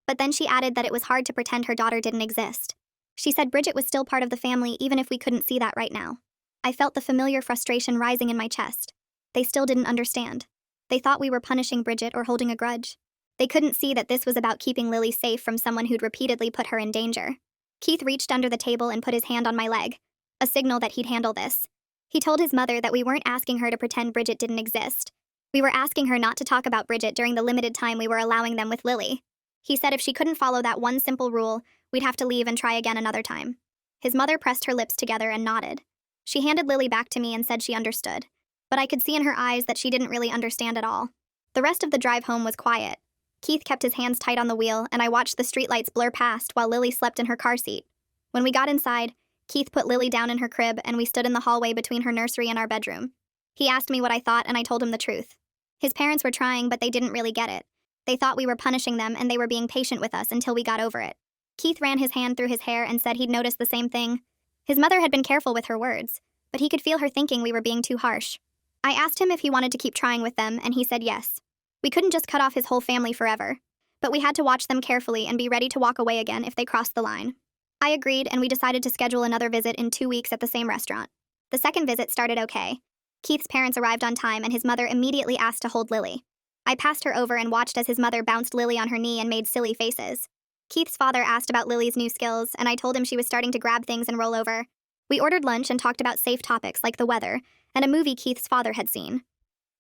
But then she added that it was hard to pretend her daughter didn't exist. She said Bridget was still part of the family even if we couldn't see that right now. I felt the familiar frustration rising in my chest. They still didn't understand. They thought we were punishing Bridget or holding a grudge. They couldn't see that this was about keeping Lily safe from someone who'd repeatedly put her in danger. Keith reached under the table and put his hand on my leg, a signal that he'd handle this. He told his mother that we weren't asking her to pretend Bridget didn't exist. We were asking her not to talk about Bridget during the limited time we were allowing them with Lily. He said if she couldn't follow that one simple rule, we'd have to leave and try again another time. His mother pressed her lips together and nodded. She handed Lily back to me and said she understood. But I could see in her eyes that she didn't really understand at all. The rest of the drive home was quiet. Keith kept his hands tight on the wheel, and I watched the streetlights blur past while Lily slept in her car seat. When we got inside, Keith put Lily down in her crib, and we stood in the hallway between her nursery and our bedroom. He asked me what I thought, and I told him the truth. His parents were trying, but they didn't really get it. They thought we were punishing them, and they were being patient with us until we got over it. Keith ran his hand through his hair and said he'd noticed the same thing. His mother had been careful with her words, but he could feel her thinking we were being too harsh. I asked him if he wanted to keep trying with them, and he said yes. We couldn't just cut off his whole family forever, but we had to watch them carefully and be ready to walk away again if they crossed the line. I agreed, and we decided to schedule another visit in 2 weeks at the same restaurant. The second visit started okay. Keith's parents arrived on time, and his mother immediately asked to hold Lily. I passed her over and watched as his mother bounced Lily on her knee and made silly faces. Keith's father asked about Lily's new skills, and I told him she was starting to grab things and roll over. We ordered lunch and talked about safe topics like the weather and a movie Keith's father had seen.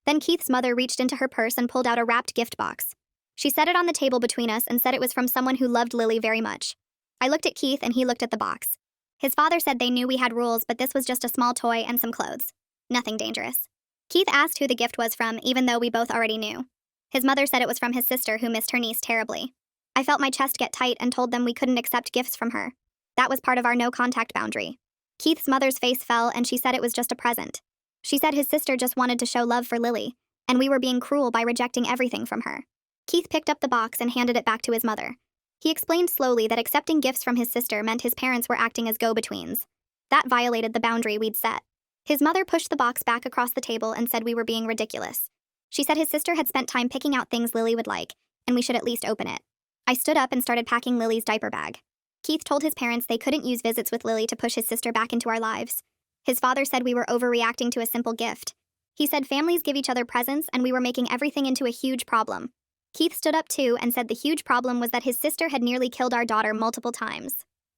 Then Keith's mother reached into her purse and pulled out a wrapped gift box. She set it on the table between us and said it was from someone who loved Lily very much. I looked at Keith and he looked at the box. His father said they knew we had rules, but this was just a small toy and some clothes. Nothing dangerous. Keith asked who the gift was from, even though we both already knew. His mother said it was from his sister who missed her niece terribly. I felt my chest get tight and told them we couldn't accept gifts from her. That was part of our no-contact boundary. Keith's mother's face fell and she said it was just a present. She said his sister just wanted to show love for Lily, and we were being cruel by rejecting everything from her. Keith picked up the box and handed it back to his mother. He explained slowly that accepting gifts from his sister meant his parents were acting as go-betweens. That violated the boundary we'd set. His mother pushed the box back across the table and said we were being ridiculous. She said his sister had spent time picking out things Lily would like, and we should at least open it. I stood up and started packing Lily's diaper bag. Keith told his parents they couldn't use visits with Lily to push his sister back into our lives. His father said we were overreacting to a simple gift. He said families give each other presents and we were making everything into a huge problem. Keith stood up too and said the huge problem was that his sister had nearly killed our daughter multiple times.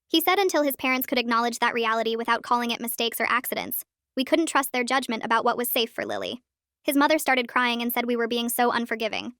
He said until his parents could acknowledge that reality without calling it mistakes or accidents, we couldn't trust their judgment about what was safe for Lily. His mother started crying and said we were being so unforgiving.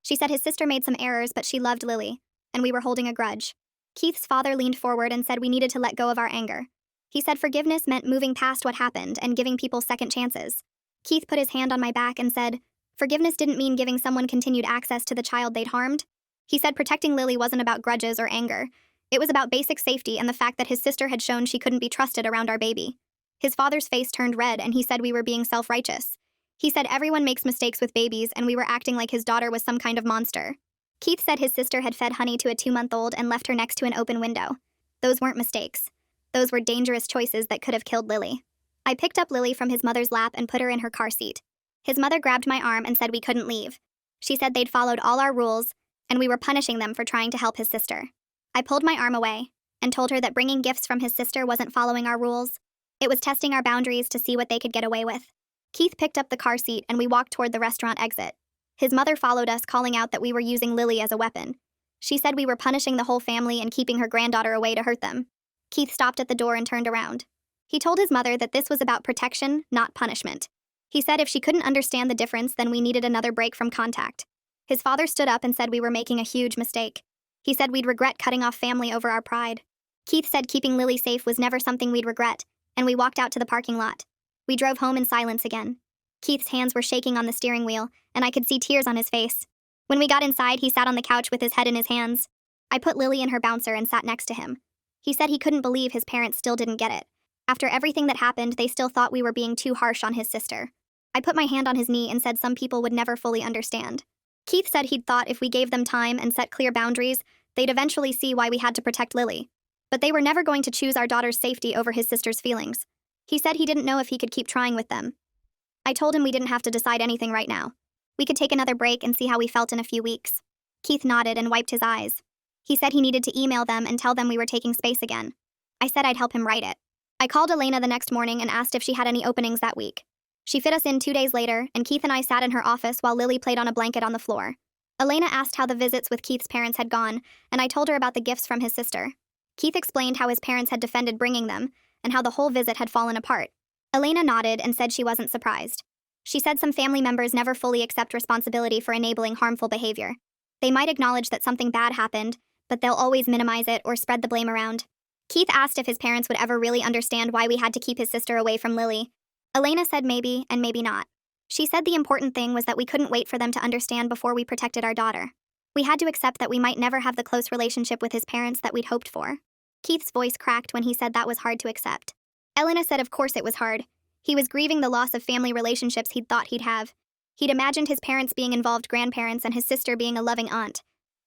She said his sister made some errors, but she loved Lily, and we were holding a grudge. Keith's father leaned forward and said we needed to let go of our anger. He said forgiveness meant moving past what happened and giving people second chances. Keith put his hand on my back and said, forgiveness didn't mean giving someone continued access to the child they'd harmed. He said protecting Lily wasn't about grudges or anger. It was about basic safety and the fact that his sister had shown she couldn't be trusted around our baby. His father's face turned red and he said we were being self-righteous. He said everyone makes mistakes with babies and we were acting like his daughter was some kind of monster. Keith said his sister had fed honey to a 2-month-old and left her next to an open window. Those weren't mistakes. Those were dangerous choices that could have killed Lily. I picked up Lily from his mother's lap and put her in her car seat. His mother grabbed my arm and said we couldn't leave. She said they'd followed all our rules, and we were punishing them for trying to help his sister. I pulled my arm away and told her that bringing gifts from his sister wasn't following our rules. It was testing our boundaries to see what they could get away with. Keith picked up the car seat and we walked toward the restaurant exit. His mother followed us, calling out that we were using Lily as a weapon. She said we were punishing the whole family and keeping her granddaughter away to hurt them. Keith stopped at the door and turned around. He told his mother that this was about protection, not punishment. He said if she couldn't understand the difference, then we needed another break from contact. His father stood up and said we were making a huge mistake. He said we'd regret cutting off family over our pride. Keith said keeping Lily safe was never something we'd regret, and we walked out to the parking lot. We drove home in silence again. Keith's hands were shaking on the steering wheel, and I could see tears on his face. When we got inside, he sat on the couch with his head in his hands. I put Lily in her bouncer and sat next to him. He said he couldn't believe his parents still didn't get it. After everything that happened, they still thought we were being too harsh on his sister. I put my hand on his knee and said some people would never fully understand. Keith said he'd thought if we gave them time and set clear boundaries, they'd eventually see why we had to protect Lily. But they were never going to choose our daughter's safety over his sister's feelings. He said he didn't know if he could keep trying with them. I told him we didn't have to decide anything right now. We could take another break and see how we felt in a few weeks. Keith nodded and wiped his eyes. He said he needed to email them and tell them we were taking space again. I said I'd help him write it. I called Elena the next morning and asked if she had any openings that week. She fit us in 2 days later, and Keith and I sat in her office while Lily played on a blanket on the floor. Elena asked how the visits with Keith's parents had gone, and I told her about the gifts from his sister. Keith explained how his parents had defended bringing them, and how the whole visit had fallen apart. Elena nodded and said she wasn't surprised. She said some family members never fully accept responsibility for enabling harmful behavior. They might acknowledge that something bad happened, but they'll always minimize it or spread the blame around. Keith asked if his parents would ever really understand why we had to keep his sister away from Lily. Elena said maybe, and maybe not. She said the important thing was that we couldn't wait for them to understand before we protected our daughter. We had to accept that we might never have the close relationship with his parents that we'd hoped for. Keith's voice cracked when he said that was hard to accept. Elena said of course it was hard. He was grieving the loss of family relationships he'd thought he'd have. He'd imagined his parents being involved grandparents and his sister being a loving aunt.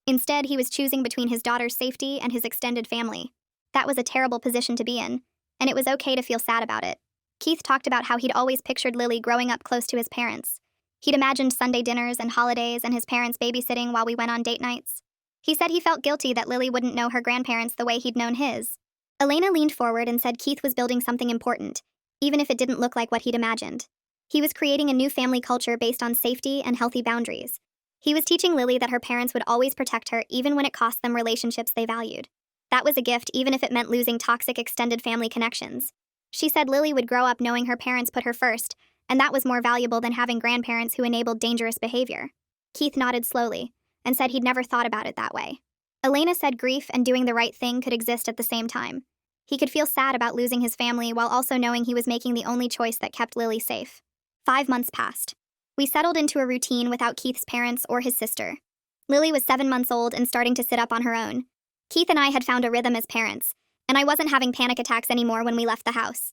Instead, he was choosing between his daughter's safety and his extended family. That was a terrible position to be in, and it was okay to feel sad about it. Keith talked about how he'd always pictured Lily growing up close to his parents. He'd imagined Sunday dinners and holidays and his parents babysitting while we went on date nights. He said he felt guilty that Lily wouldn't know her grandparents the way he'd known his. Elena leaned forward and said Keith was building something important, even if it didn't look like what he'd imagined. He was creating a new family culture based on safety and healthy boundaries. He was teaching Lily that her parents would always protect her even when it cost them relationships they valued. That was a gift even if it meant losing toxic extended family connections. She said Lily would grow up knowing her parents put her first, and that was more valuable than having grandparents who enabled dangerous behavior. Keith nodded slowly, and said he'd never thought about it that way. Elena said grief and doing the right thing could exist at the same time. He could feel sad about losing his family while also knowing he was making the only choice that kept Lily safe. 5 months passed. We settled into a routine without Keith's parents or his sister. Lily was 7 months old and starting to sit up on her own. Keith and I had found a rhythm as parents, and I wasn't having panic attacks anymore when we left the house.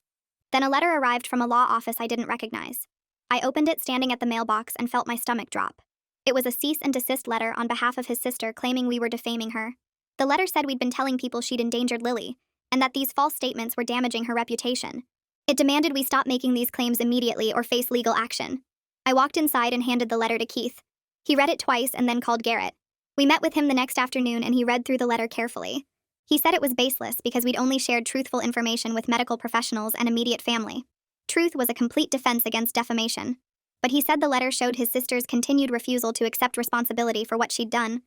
Then a letter arrived from a law office I didn't recognize. I opened it standing at the mailbox and felt my stomach drop. It was a cease and desist letter on behalf of his sister claiming we were defaming her. The letter said we'd been telling people she'd endangered Lily, and that these false statements were damaging her reputation. It demanded we stop making these claims immediately or face legal action. I walked inside and handed the letter to Keith. He read it twice and then called Garrett. We met with him the next afternoon and he read through the letter carefully. He said it was baseless because we'd only shared truthful information with medical professionals and immediate family. Truth was a complete defense against defamation. But he said the letter showed his sister's continued refusal to accept responsibility for what she'd done.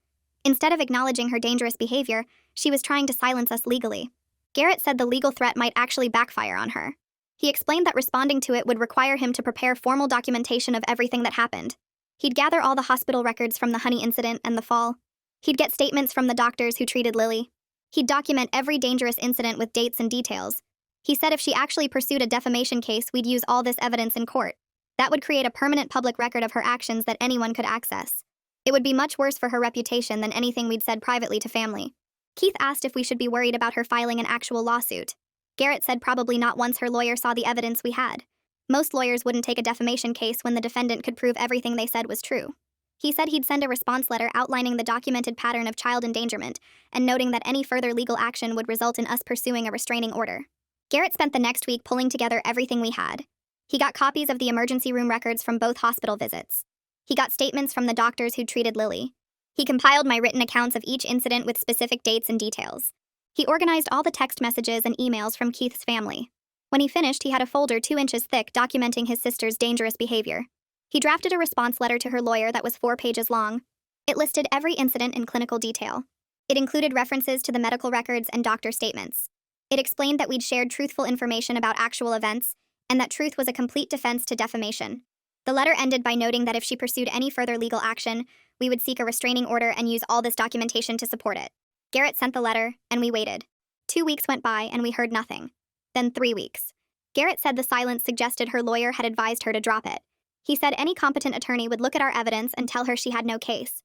Instead of acknowledging her dangerous behavior, she was trying to silence us legally. Garrett said the legal threat might actually backfire on her. He explained that responding to it would require him to prepare formal documentation of everything that happened. He'd gather all the hospital records from the honey incident and the fall. He'd get statements from the doctors who treated Lily. He'd document every dangerous incident with dates and details. He said if she actually pursued a defamation case, we'd use all this evidence in court. That would create a permanent public record of her actions that anyone could access. It would be much worse for her reputation than anything we'd said privately to family. Keith asked if we should be worried about her filing an actual lawsuit. Garrett said probably not once her lawyer saw the evidence we had. Most lawyers wouldn't take a defamation case when the defendant could prove everything they said was true. He said he'd send a response letter outlining the documented pattern of child endangerment and noting that any further legal action would result in us pursuing a restraining order. Garrett spent the next week pulling together everything we had. He got copies of the emergency room records from both hospital visits. He got statements from the doctors who treated Lily. He compiled my written accounts of each incident with specific dates and details. He organized all the text messages and emails from Keith's family. When he finished, he had a folder 2 inches thick documenting his sister's dangerous behavior. He drafted a response letter to her lawyer that was 4 pages long. It listed every incident in clinical detail. It included references to the medical records and doctor statements. It explained that we'd shared truthful information about actual events, and that truth was a complete defense to defamation. The letter ended by noting that if she pursued any further legal action, we would seek a restraining order and use all this documentation to support it. Garrett sent the letter, and we waited. 2 weeks went by, and we heard nothing. Then 3 weeks. Garrett said the silence suggested her lawyer had advised her to drop it. He said any competent attorney would look at our evidence and tell her she had no case.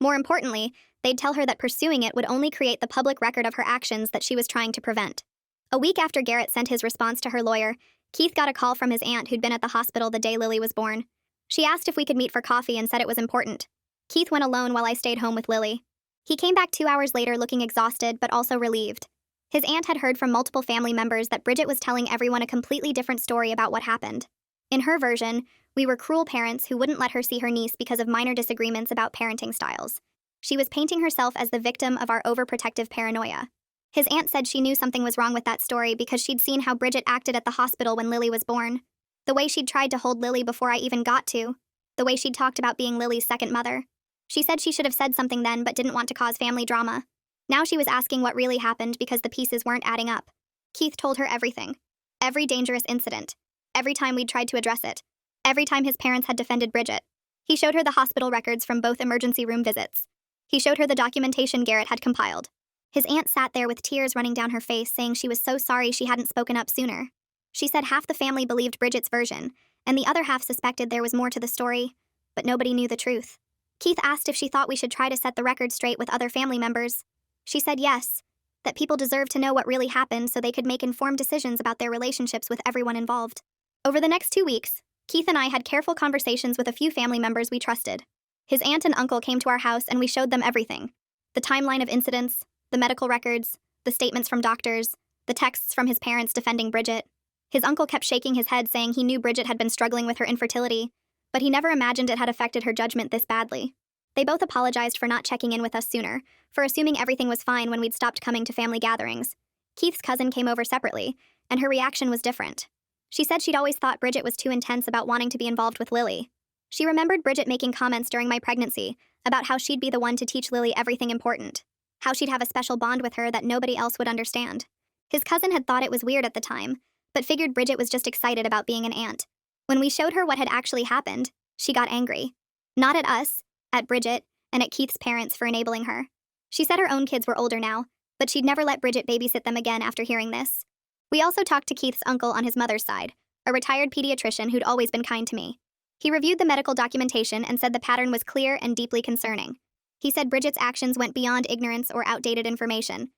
More importantly, they'd tell her that pursuing it would only create the public record of her actions that she was trying to prevent. A week after Garrett sent his response to her lawyer, Keith got a call from his aunt who'd been at the hospital the day Lily was born. She asked if we could meet for coffee and said it was important. Keith went alone while I stayed home with Lily. He came back 2 hours later looking exhausted but also relieved. His aunt had heard from multiple family members that Bridget was telling everyone a completely different story about what happened. In her version, we were cruel parents who wouldn't let her see her niece because of minor disagreements about parenting styles. She was painting herself as the victim of our overprotective paranoia. His aunt said she knew something was wrong with that story because she'd seen how Bridget acted at the hospital when Lily was born. The way she'd tried to hold Lily before I even got to. The way she'd talked about being Lily's second mother. She said she should have said something then but didn't want to cause family drama. Now she was asking what really happened because the pieces weren't adding up. Keith told her everything. Every dangerous incident. Every time we'd tried to address it. Every time his parents had defended Bridget. He showed her the hospital records from both emergency room visits. He showed her the documentation Garrett had compiled. His aunt sat there with tears running down her face, saying she was so sorry she hadn't spoken up sooner. She said half the family believed Bridget's version, and the other half suspected there was more to the story, but nobody knew the truth. Keith asked if she thought we should try to set the record straight with other family members. She said yes, that people deserve to know what really happened so they could make informed decisions about their relationships with everyone involved. Over the next 2 weeks, Keith and I had careful conversations with a few family members we trusted. His aunt and uncle came to our house and we showed them everything. The timeline of incidents, the medical records, the statements from doctors, the texts from his parents defending Bridget. His uncle kept shaking his head saying he knew Bridget had been struggling with her infertility, but he never imagined it had affected her judgment this badly. They both apologized for not checking in with us sooner, for assuming everything was fine when we'd stopped coming to family gatherings. Keith's cousin came over separately, and her reaction was different. She said she'd always thought Bridget was too intense about wanting to be involved with Lily. She remembered Bridget making comments during my pregnancy about how she'd be the one to teach Lily everything important, how she'd have a special bond with her that nobody else would understand. His cousin had thought it was weird at the time, but figured Bridget was just excited about being an aunt. When we showed her what had actually happened, she got angry. Not at us, at Bridget, and at Keith's parents for enabling her. She said her own kids were older now, but she'd never let Bridget babysit them again after hearing this. We also talked to Keith's uncle on his mother's side, a retired pediatrician who'd always been kind to me. He reviewed the medical documentation and said the pattern was clear and deeply concerning. He said Bridget's actions went beyond ignorance or outdated information.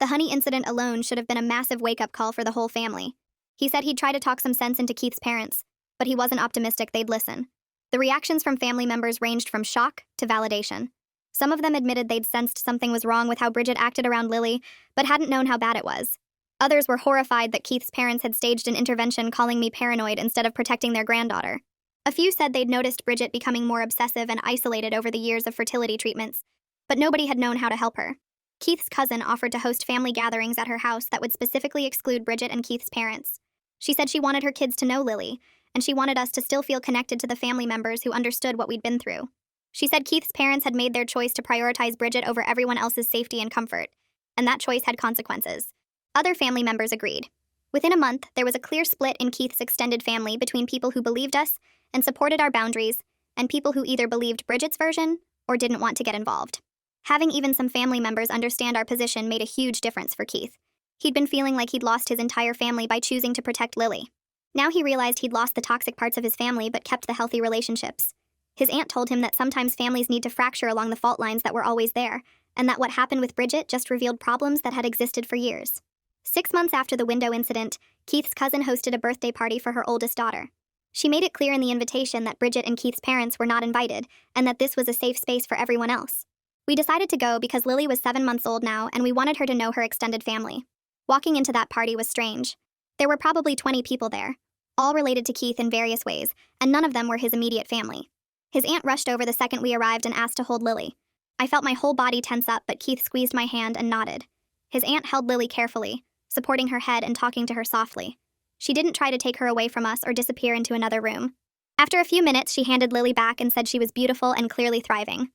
The honey incident alone should have been a massive wake-up call for the whole family. He said he'd try to talk some sense into Keith's parents, but he wasn't optimistic they'd listen. The reactions from family members ranged from shock to validation. Some of them admitted they'd sensed something was wrong with how Bridget acted around Lily, but hadn't known how bad it was. Others were horrified that Keith's parents had staged an intervention calling me paranoid instead of protecting their granddaughter. A few said they'd noticed Bridget becoming more obsessive and isolated over the years of fertility treatments, but nobody had known how to help her. Keith's cousin offered to host family gatherings at her house that would specifically exclude Bridget and Keith's parents. She said she wanted her kids to know Lily, and she wanted us to still feel connected to the family members who understood what we'd been through. She said Keith's parents had made their choice to prioritize Bridget over everyone else's safety and comfort, and that choice had consequences. Other family members agreed. Within a month, there was a clear split in Keith's extended family between people who believed us and supported our boundaries, and people who either believed Bridget's version or didn't want to get involved. Having even some family members understand our position made a huge difference for Keith. He'd been feeling like he'd lost his entire family by choosing to protect Lily. Now he realized he'd lost the toxic parts of his family but kept the healthy relationships. His aunt told him that sometimes families need to fracture along the fault lines that were always there, and that what happened with Bridget just revealed problems that had existed for years. 6 months after the window incident, Keith's cousin hosted a birthday party for her oldest daughter. She made it clear in the invitation that Bridget and Keith's parents were not invited, and that this was a safe space for everyone else. We decided to go because Lily was 7 months old now, and we wanted her to know her extended family. Walking into that party was strange. There were probably 20 people there, all related to Keith in various ways, and none of them were his immediate family. His aunt rushed over the second we arrived and asked to hold Lily. I felt my whole body tense up, but Keith squeezed my hand and nodded. His aunt held Lily carefully, supporting her head and talking to her softly. She didn't try to take her away from us or disappear into another room. After a few minutes, she handed Lily back and said she was beautiful and clearly thriving.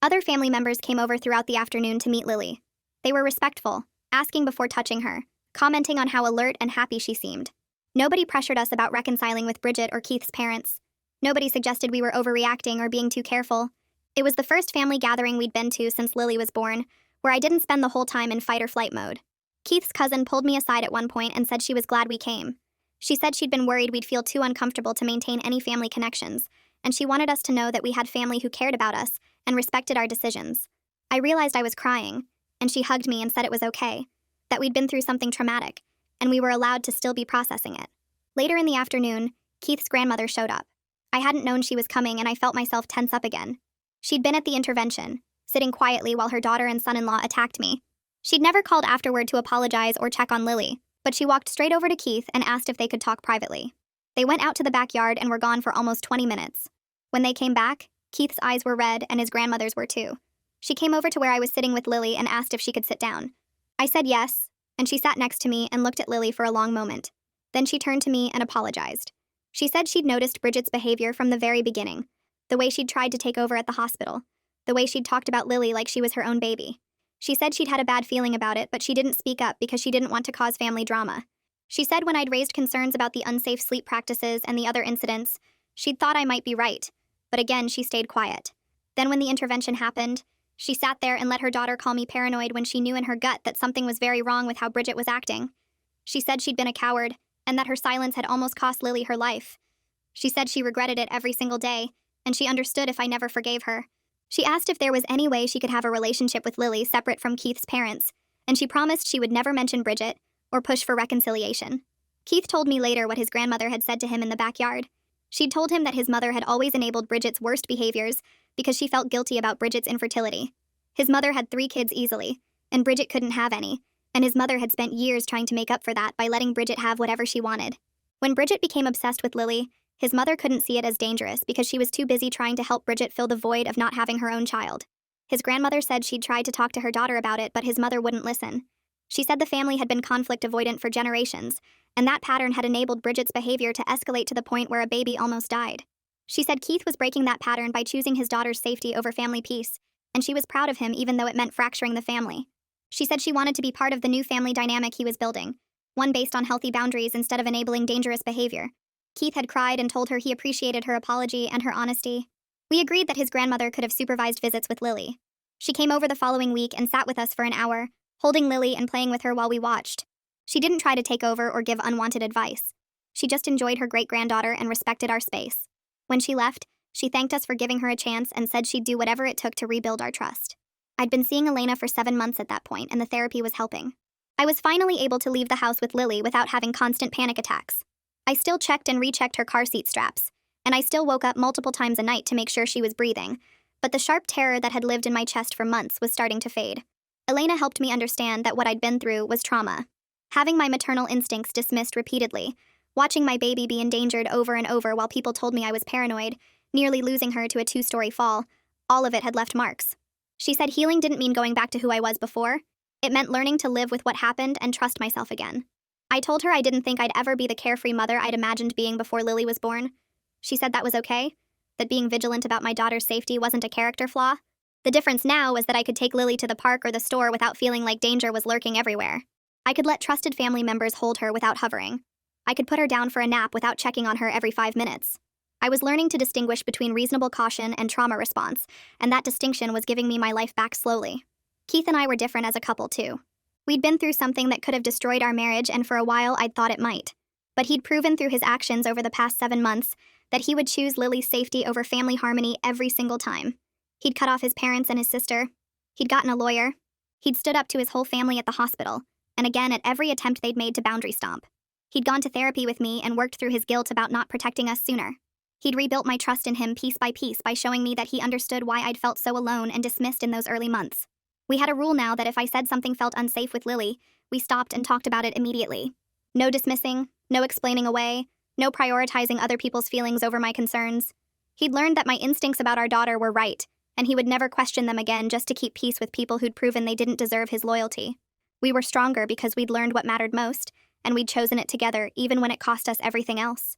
Other family members came over throughout the afternoon to meet Lily. They were respectful, asking before touching her, commenting on how alert and happy she seemed. Nobody pressured us about reconciling with Bridget or Keith's parents. Nobody suggested we were overreacting or being too careful. It was the first family gathering we'd been to since Lily was born, where I didn't spend the whole time in fight-or-flight mode. Keith's cousin pulled me aside at one point and said she was glad we came. She said she'd been worried we'd feel too uncomfortable to maintain any family connections, and she wanted us to know that we had family who cared about us and respected our decisions. I realized I was crying, and she hugged me and said it was okay, that we'd been through something traumatic, and we were allowed to still be processing it. Later in the afternoon, Keith's grandmother showed up. I hadn't known she was coming, and I felt myself tense up again. She'd been at the intervention, sitting quietly while her daughter and son-in-law attacked me. She'd never called afterward to apologize or check on Lily, but she walked straight over to Keith and asked if they could talk privately. They went out to the backyard and were gone for almost 20 minutes. When they came back, Keith's eyes were red and his grandmother's were too. She came over to where I was sitting with Lily and asked if she could sit down. I said yes, and she sat next to me and looked at Lily for a long moment. Then she turned to me and apologized. She said she'd noticed Bridget's behavior from the very beginning, the way she'd tried to take over at the hospital, the way she'd talked about Lily like she was her own baby. She said she'd had a bad feeling about it, but she didn't speak up because she didn't want to cause family drama. She said when I'd raised concerns about the unsafe sleep practices and the other incidents, she'd thought I might be right, but again, she stayed quiet. Then when the intervention happened, she sat there and let her daughter call me paranoid when she knew in her gut that something was very wrong with how Bridget was acting. She said she'd been a coward, and that her silence had almost cost Lily her life. She said she regretted it every single day, and she understood if I never forgave her. She asked if there was any way she could have a relationship with Lily separate from Keith's parents, and she promised she would never mention Bridget or push for reconciliation. Keith told me later what his grandmother had said to him in the backyard. She'd told him that his mother had always enabled Bridget's worst behaviors because she felt guilty about Bridget's infertility. His mother had 3 kids easily, and Bridget couldn't have any, and his mother had spent years trying to make up for that by letting Bridget have whatever she wanted. When Bridget became obsessed with Lily, his mother couldn't see it as dangerous because she was too busy trying to help Bridget fill the void of not having her own child. His grandmother said she'd tried to talk to her daughter about it, but his mother wouldn't listen. She said the family had been conflict avoidant for generations, and that pattern had enabled Bridget's behavior to escalate to the point where a baby almost died. She said Keith was breaking that pattern by choosing his daughter's safety over family peace, and she was proud of him even though it meant fracturing the family. She said she wanted to be part of the new family dynamic he was building, one based on healthy boundaries instead of enabling dangerous behavior. Keith had cried and told her he appreciated her apology and her honesty. We agreed that his grandmother could have supervised visits with Lily. She came over the following week and sat with us for an hour, holding Lily and playing with her while we watched. She didn't try to take over or give unwanted advice. She just enjoyed her great-granddaughter and respected our space. When she left, she thanked us for giving her a chance and said she'd do whatever it took to rebuild our trust. I'd been seeing Elena for 7 months at that point, and the therapy was helping. I was finally able to leave the house with Lily without having constant panic attacks. I still checked and rechecked her car seat straps, and I still woke up multiple times a night to make sure she was breathing, but the sharp terror that had lived in my chest for months was starting to fade. Elena helped me understand that what I'd been through was trauma. Having my maternal instincts dismissed repeatedly, watching my baby be endangered over and over while people told me I was paranoid, nearly losing her to a 2-story fall, all of it had left marks. She said healing didn't mean going back to who I was before. It meant learning to live with what happened and trust myself again. I told her I didn't think I'd ever be the carefree mother I'd imagined being before Lily was born. She said that was okay, that being vigilant about my daughter's safety wasn't a character flaw. The difference now was that I could take Lily to the park or the store without feeling like danger was lurking everywhere. I could let trusted family members hold her without hovering. I could put her down for a nap without checking on her every 5 minutes. I was learning to distinguish between reasonable caution and trauma response, and that distinction was giving me my life back slowly. Keith and I were different as a couple, too. We'd been through something that could have destroyed our marriage, and for a while I'd thought it might. But he'd proven through his actions over the past 7 months that he would choose Lily's safety over family harmony every single time. He'd cut off his parents and his sister. He'd gotten a lawyer. He'd stood up to his whole family at the hospital, and again at every attempt they'd made to boundary stomp. He'd gone to therapy with me and worked through his guilt about not protecting us sooner. He'd rebuilt my trust in him piece by showing me that he understood why I'd felt so alone and dismissed in those early months. We had a rule now that if I said something felt unsafe with Lily, we stopped and talked about it immediately. No dismissing, no explaining away, no prioritizing other people's feelings over my concerns. He'd learned that my instincts about our daughter were right, and he would never question them again just to keep peace with people who'd proven they didn't deserve his loyalty. We were stronger because we'd learned what mattered most, and we'd chosen it together even when it cost us everything else.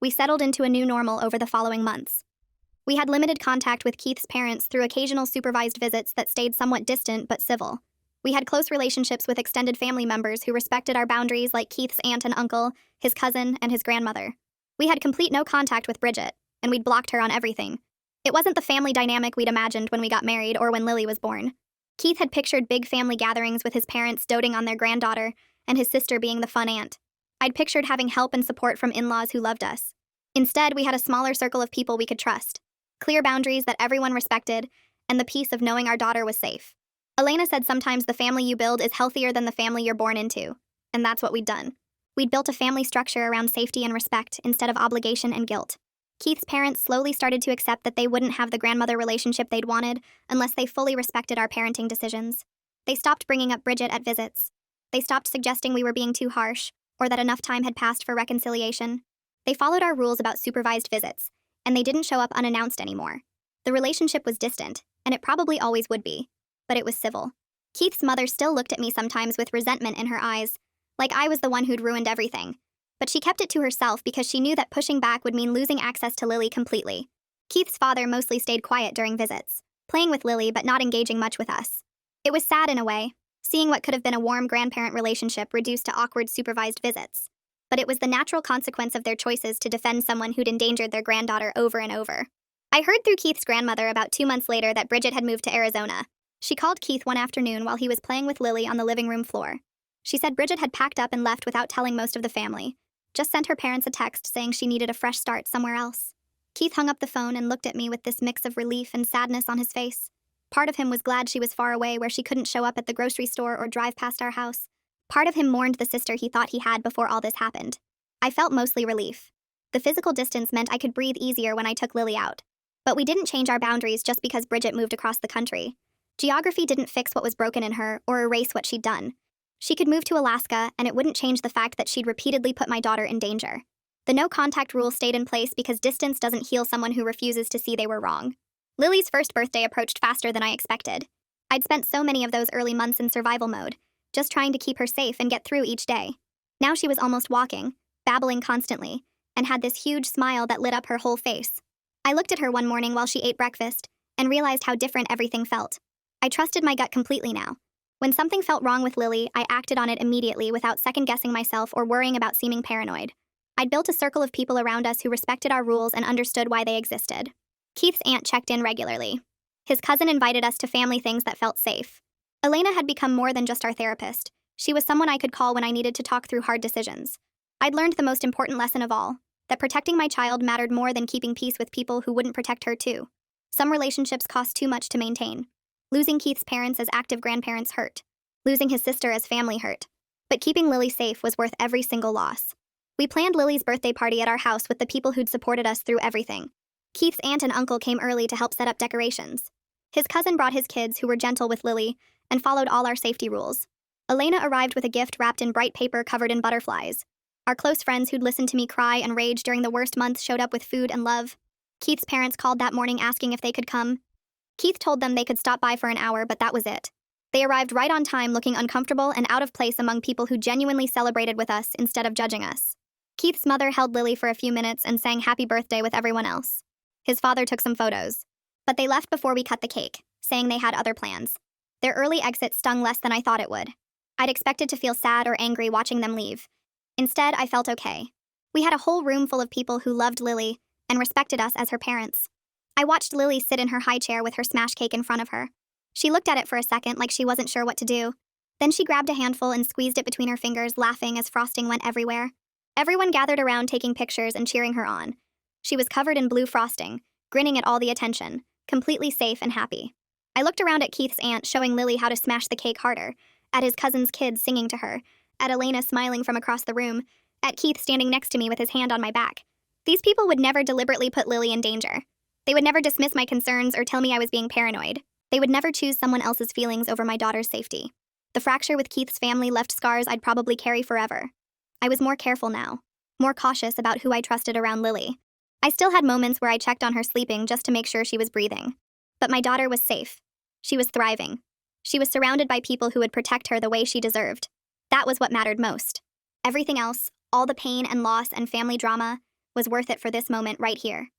We settled into a new normal over the following months. We had limited contact with Keith's parents through occasional supervised visits that stayed somewhat distant but civil. We had close relationships with extended family members who respected our boundaries, like Keith's aunt and uncle, his cousin, and his grandmother. We had complete no contact with Bridget, and we'd blocked her on everything. It wasn't the family dynamic we'd imagined when we got married or when Lily was born. Keith had pictured big family gatherings with his parents doting on their granddaughter, and his sister being the fun aunt. I'd pictured having help and support from in-laws who loved us. Instead, we had a smaller circle of people we could trust, clear boundaries that everyone respected, and the peace of knowing our daughter was safe. Elena said sometimes the family you build is healthier than the family you're born into, and that's what we'd done. We'd built a family structure around safety and respect instead of obligation and guilt. Keith's parents slowly started to accept that they wouldn't have the grandmother relationship they'd wanted unless they fully respected our parenting decisions. They stopped bringing up Bridget at visits. They stopped suggesting we were being too harsh, or that enough time had passed for reconciliation. They followed our rules about supervised visits, and they didn't show up unannounced anymore. The relationship was distant, and it probably always would be, but it was civil. Keith's mother still looked at me sometimes with resentment in her eyes, like I was the one who'd ruined everything. But she kept it to herself because she knew that pushing back would mean losing access to Lily completely. Keith's father mostly stayed quiet during visits, playing with Lily but not engaging much with us. It was sad in a way, seeing what could have been a warm grandparent relationship reduced to awkward supervised visits. But it was the natural consequence of their choices to defend someone who'd endangered their granddaughter over and over. I heard through Keith's grandmother about 2 months later that Bridget had moved to Arizona. She called Keith one afternoon while he was playing with Lily on the living room floor. She said Bridget had packed up and left without telling most of the family, just sent her parents a text saying she needed a fresh start somewhere else. Keith hung up the phone and looked at me with this mix of relief and sadness on his face. Part of him was glad she was far away where she couldn't show up at the grocery store or drive past our house. Part of him mourned the sister he thought he had before all this happened. I felt mostly relief. The physical distance meant I could breathe easier when I took Lily out. But we didn't change our boundaries just because Bridget moved across the country. Geography didn't fix what was broken in her or erase what she'd done. She could move to Alaska, and it wouldn't change the fact that she'd repeatedly put my daughter in danger. The no-contact rule stayed in place because distance doesn't heal someone who refuses to see they were wrong. Lily's first birthday approached faster than I expected. I'd spent so many of those early months in survival mode, just trying to keep her safe and get through each day. Now she was almost walking, babbling constantly, and had this huge smile that lit up her whole face. I looked at her one morning while she ate breakfast and realized how different everything felt. I trusted my gut completely now. When something felt wrong with Lily, I acted on it immediately without second-guessing myself or worrying about seeming paranoid. I'd built a circle of people around us who respected our rules and understood why they existed. Keith's aunt checked in regularly. His cousin invited us to family things that felt safe. Elena had become more than just our therapist. She was someone I could call when I needed to talk through hard decisions. I'd learned the most important lesson of all, that protecting my child mattered more than keeping peace with people who wouldn't protect her too. Some relationships cost too much to maintain. Losing Keith's parents as active grandparents hurt. Losing his sister as family hurt. But keeping Lily safe was worth every single loss. We planned Lily's birthday party at our house with the people who'd supported us through everything. Keith's aunt and uncle came early to help set up decorations. His cousin brought his kids who were gentle with Lily and followed all our safety rules. Elena arrived with a gift wrapped in bright paper covered in butterflies. Our close friends who'd listened to me cry and rage during the worst month showed up with food and love. Keith's parents called that morning asking if they could come. Keith told them they could stop by for an hour, but that was it. They arrived right on time, looking uncomfortable and out of place among people who genuinely celebrated with us instead of judging us. Keith's mother held Lily for a few minutes and sang happy birthday with everyone else. His father took some photos. But they left before we cut the cake, saying they had other plans. Their early exit stung less than I thought it would. I'd expected to feel sad or angry watching them leave. Instead, I felt okay. We had a whole room full of people who loved Lily and respected us as her parents. I watched Lily sit in her high chair with her smash cake in front of her. She looked at it for a second like she wasn't sure what to do. Then she grabbed a handful and squeezed it between her fingers, laughing as frosting went everywhere. Everyone gathered around taking pictures and cheering her on. She was covered in blue frosting, grinning at all the attention, completely safe and happy. I looked around at Keith's aunt showing Lily how to smash the cake harder, at his cousin's kids singing to her, at Elena smiling from across the room, at Keith standing next to me with his hand on my back. These people would never deliberately put Lily in danger. They would never dismiss my concerns or tell me I was being paranoid. They would never choose someone else's feelings over my daughter's safety. The fracture with Keith's family left scars I'd probably carry forever. I was more careful now, more cautious about who I trusted around Lily. I still had moments where I checked on her sleeping just to make sure she was breathing. But my daughter was safe. She was thriving. She was surrounded by people who would protect her the way she deserved. That was what mattered most. Everything else, all the pain and loss and family drama, was worth it for this moment right here.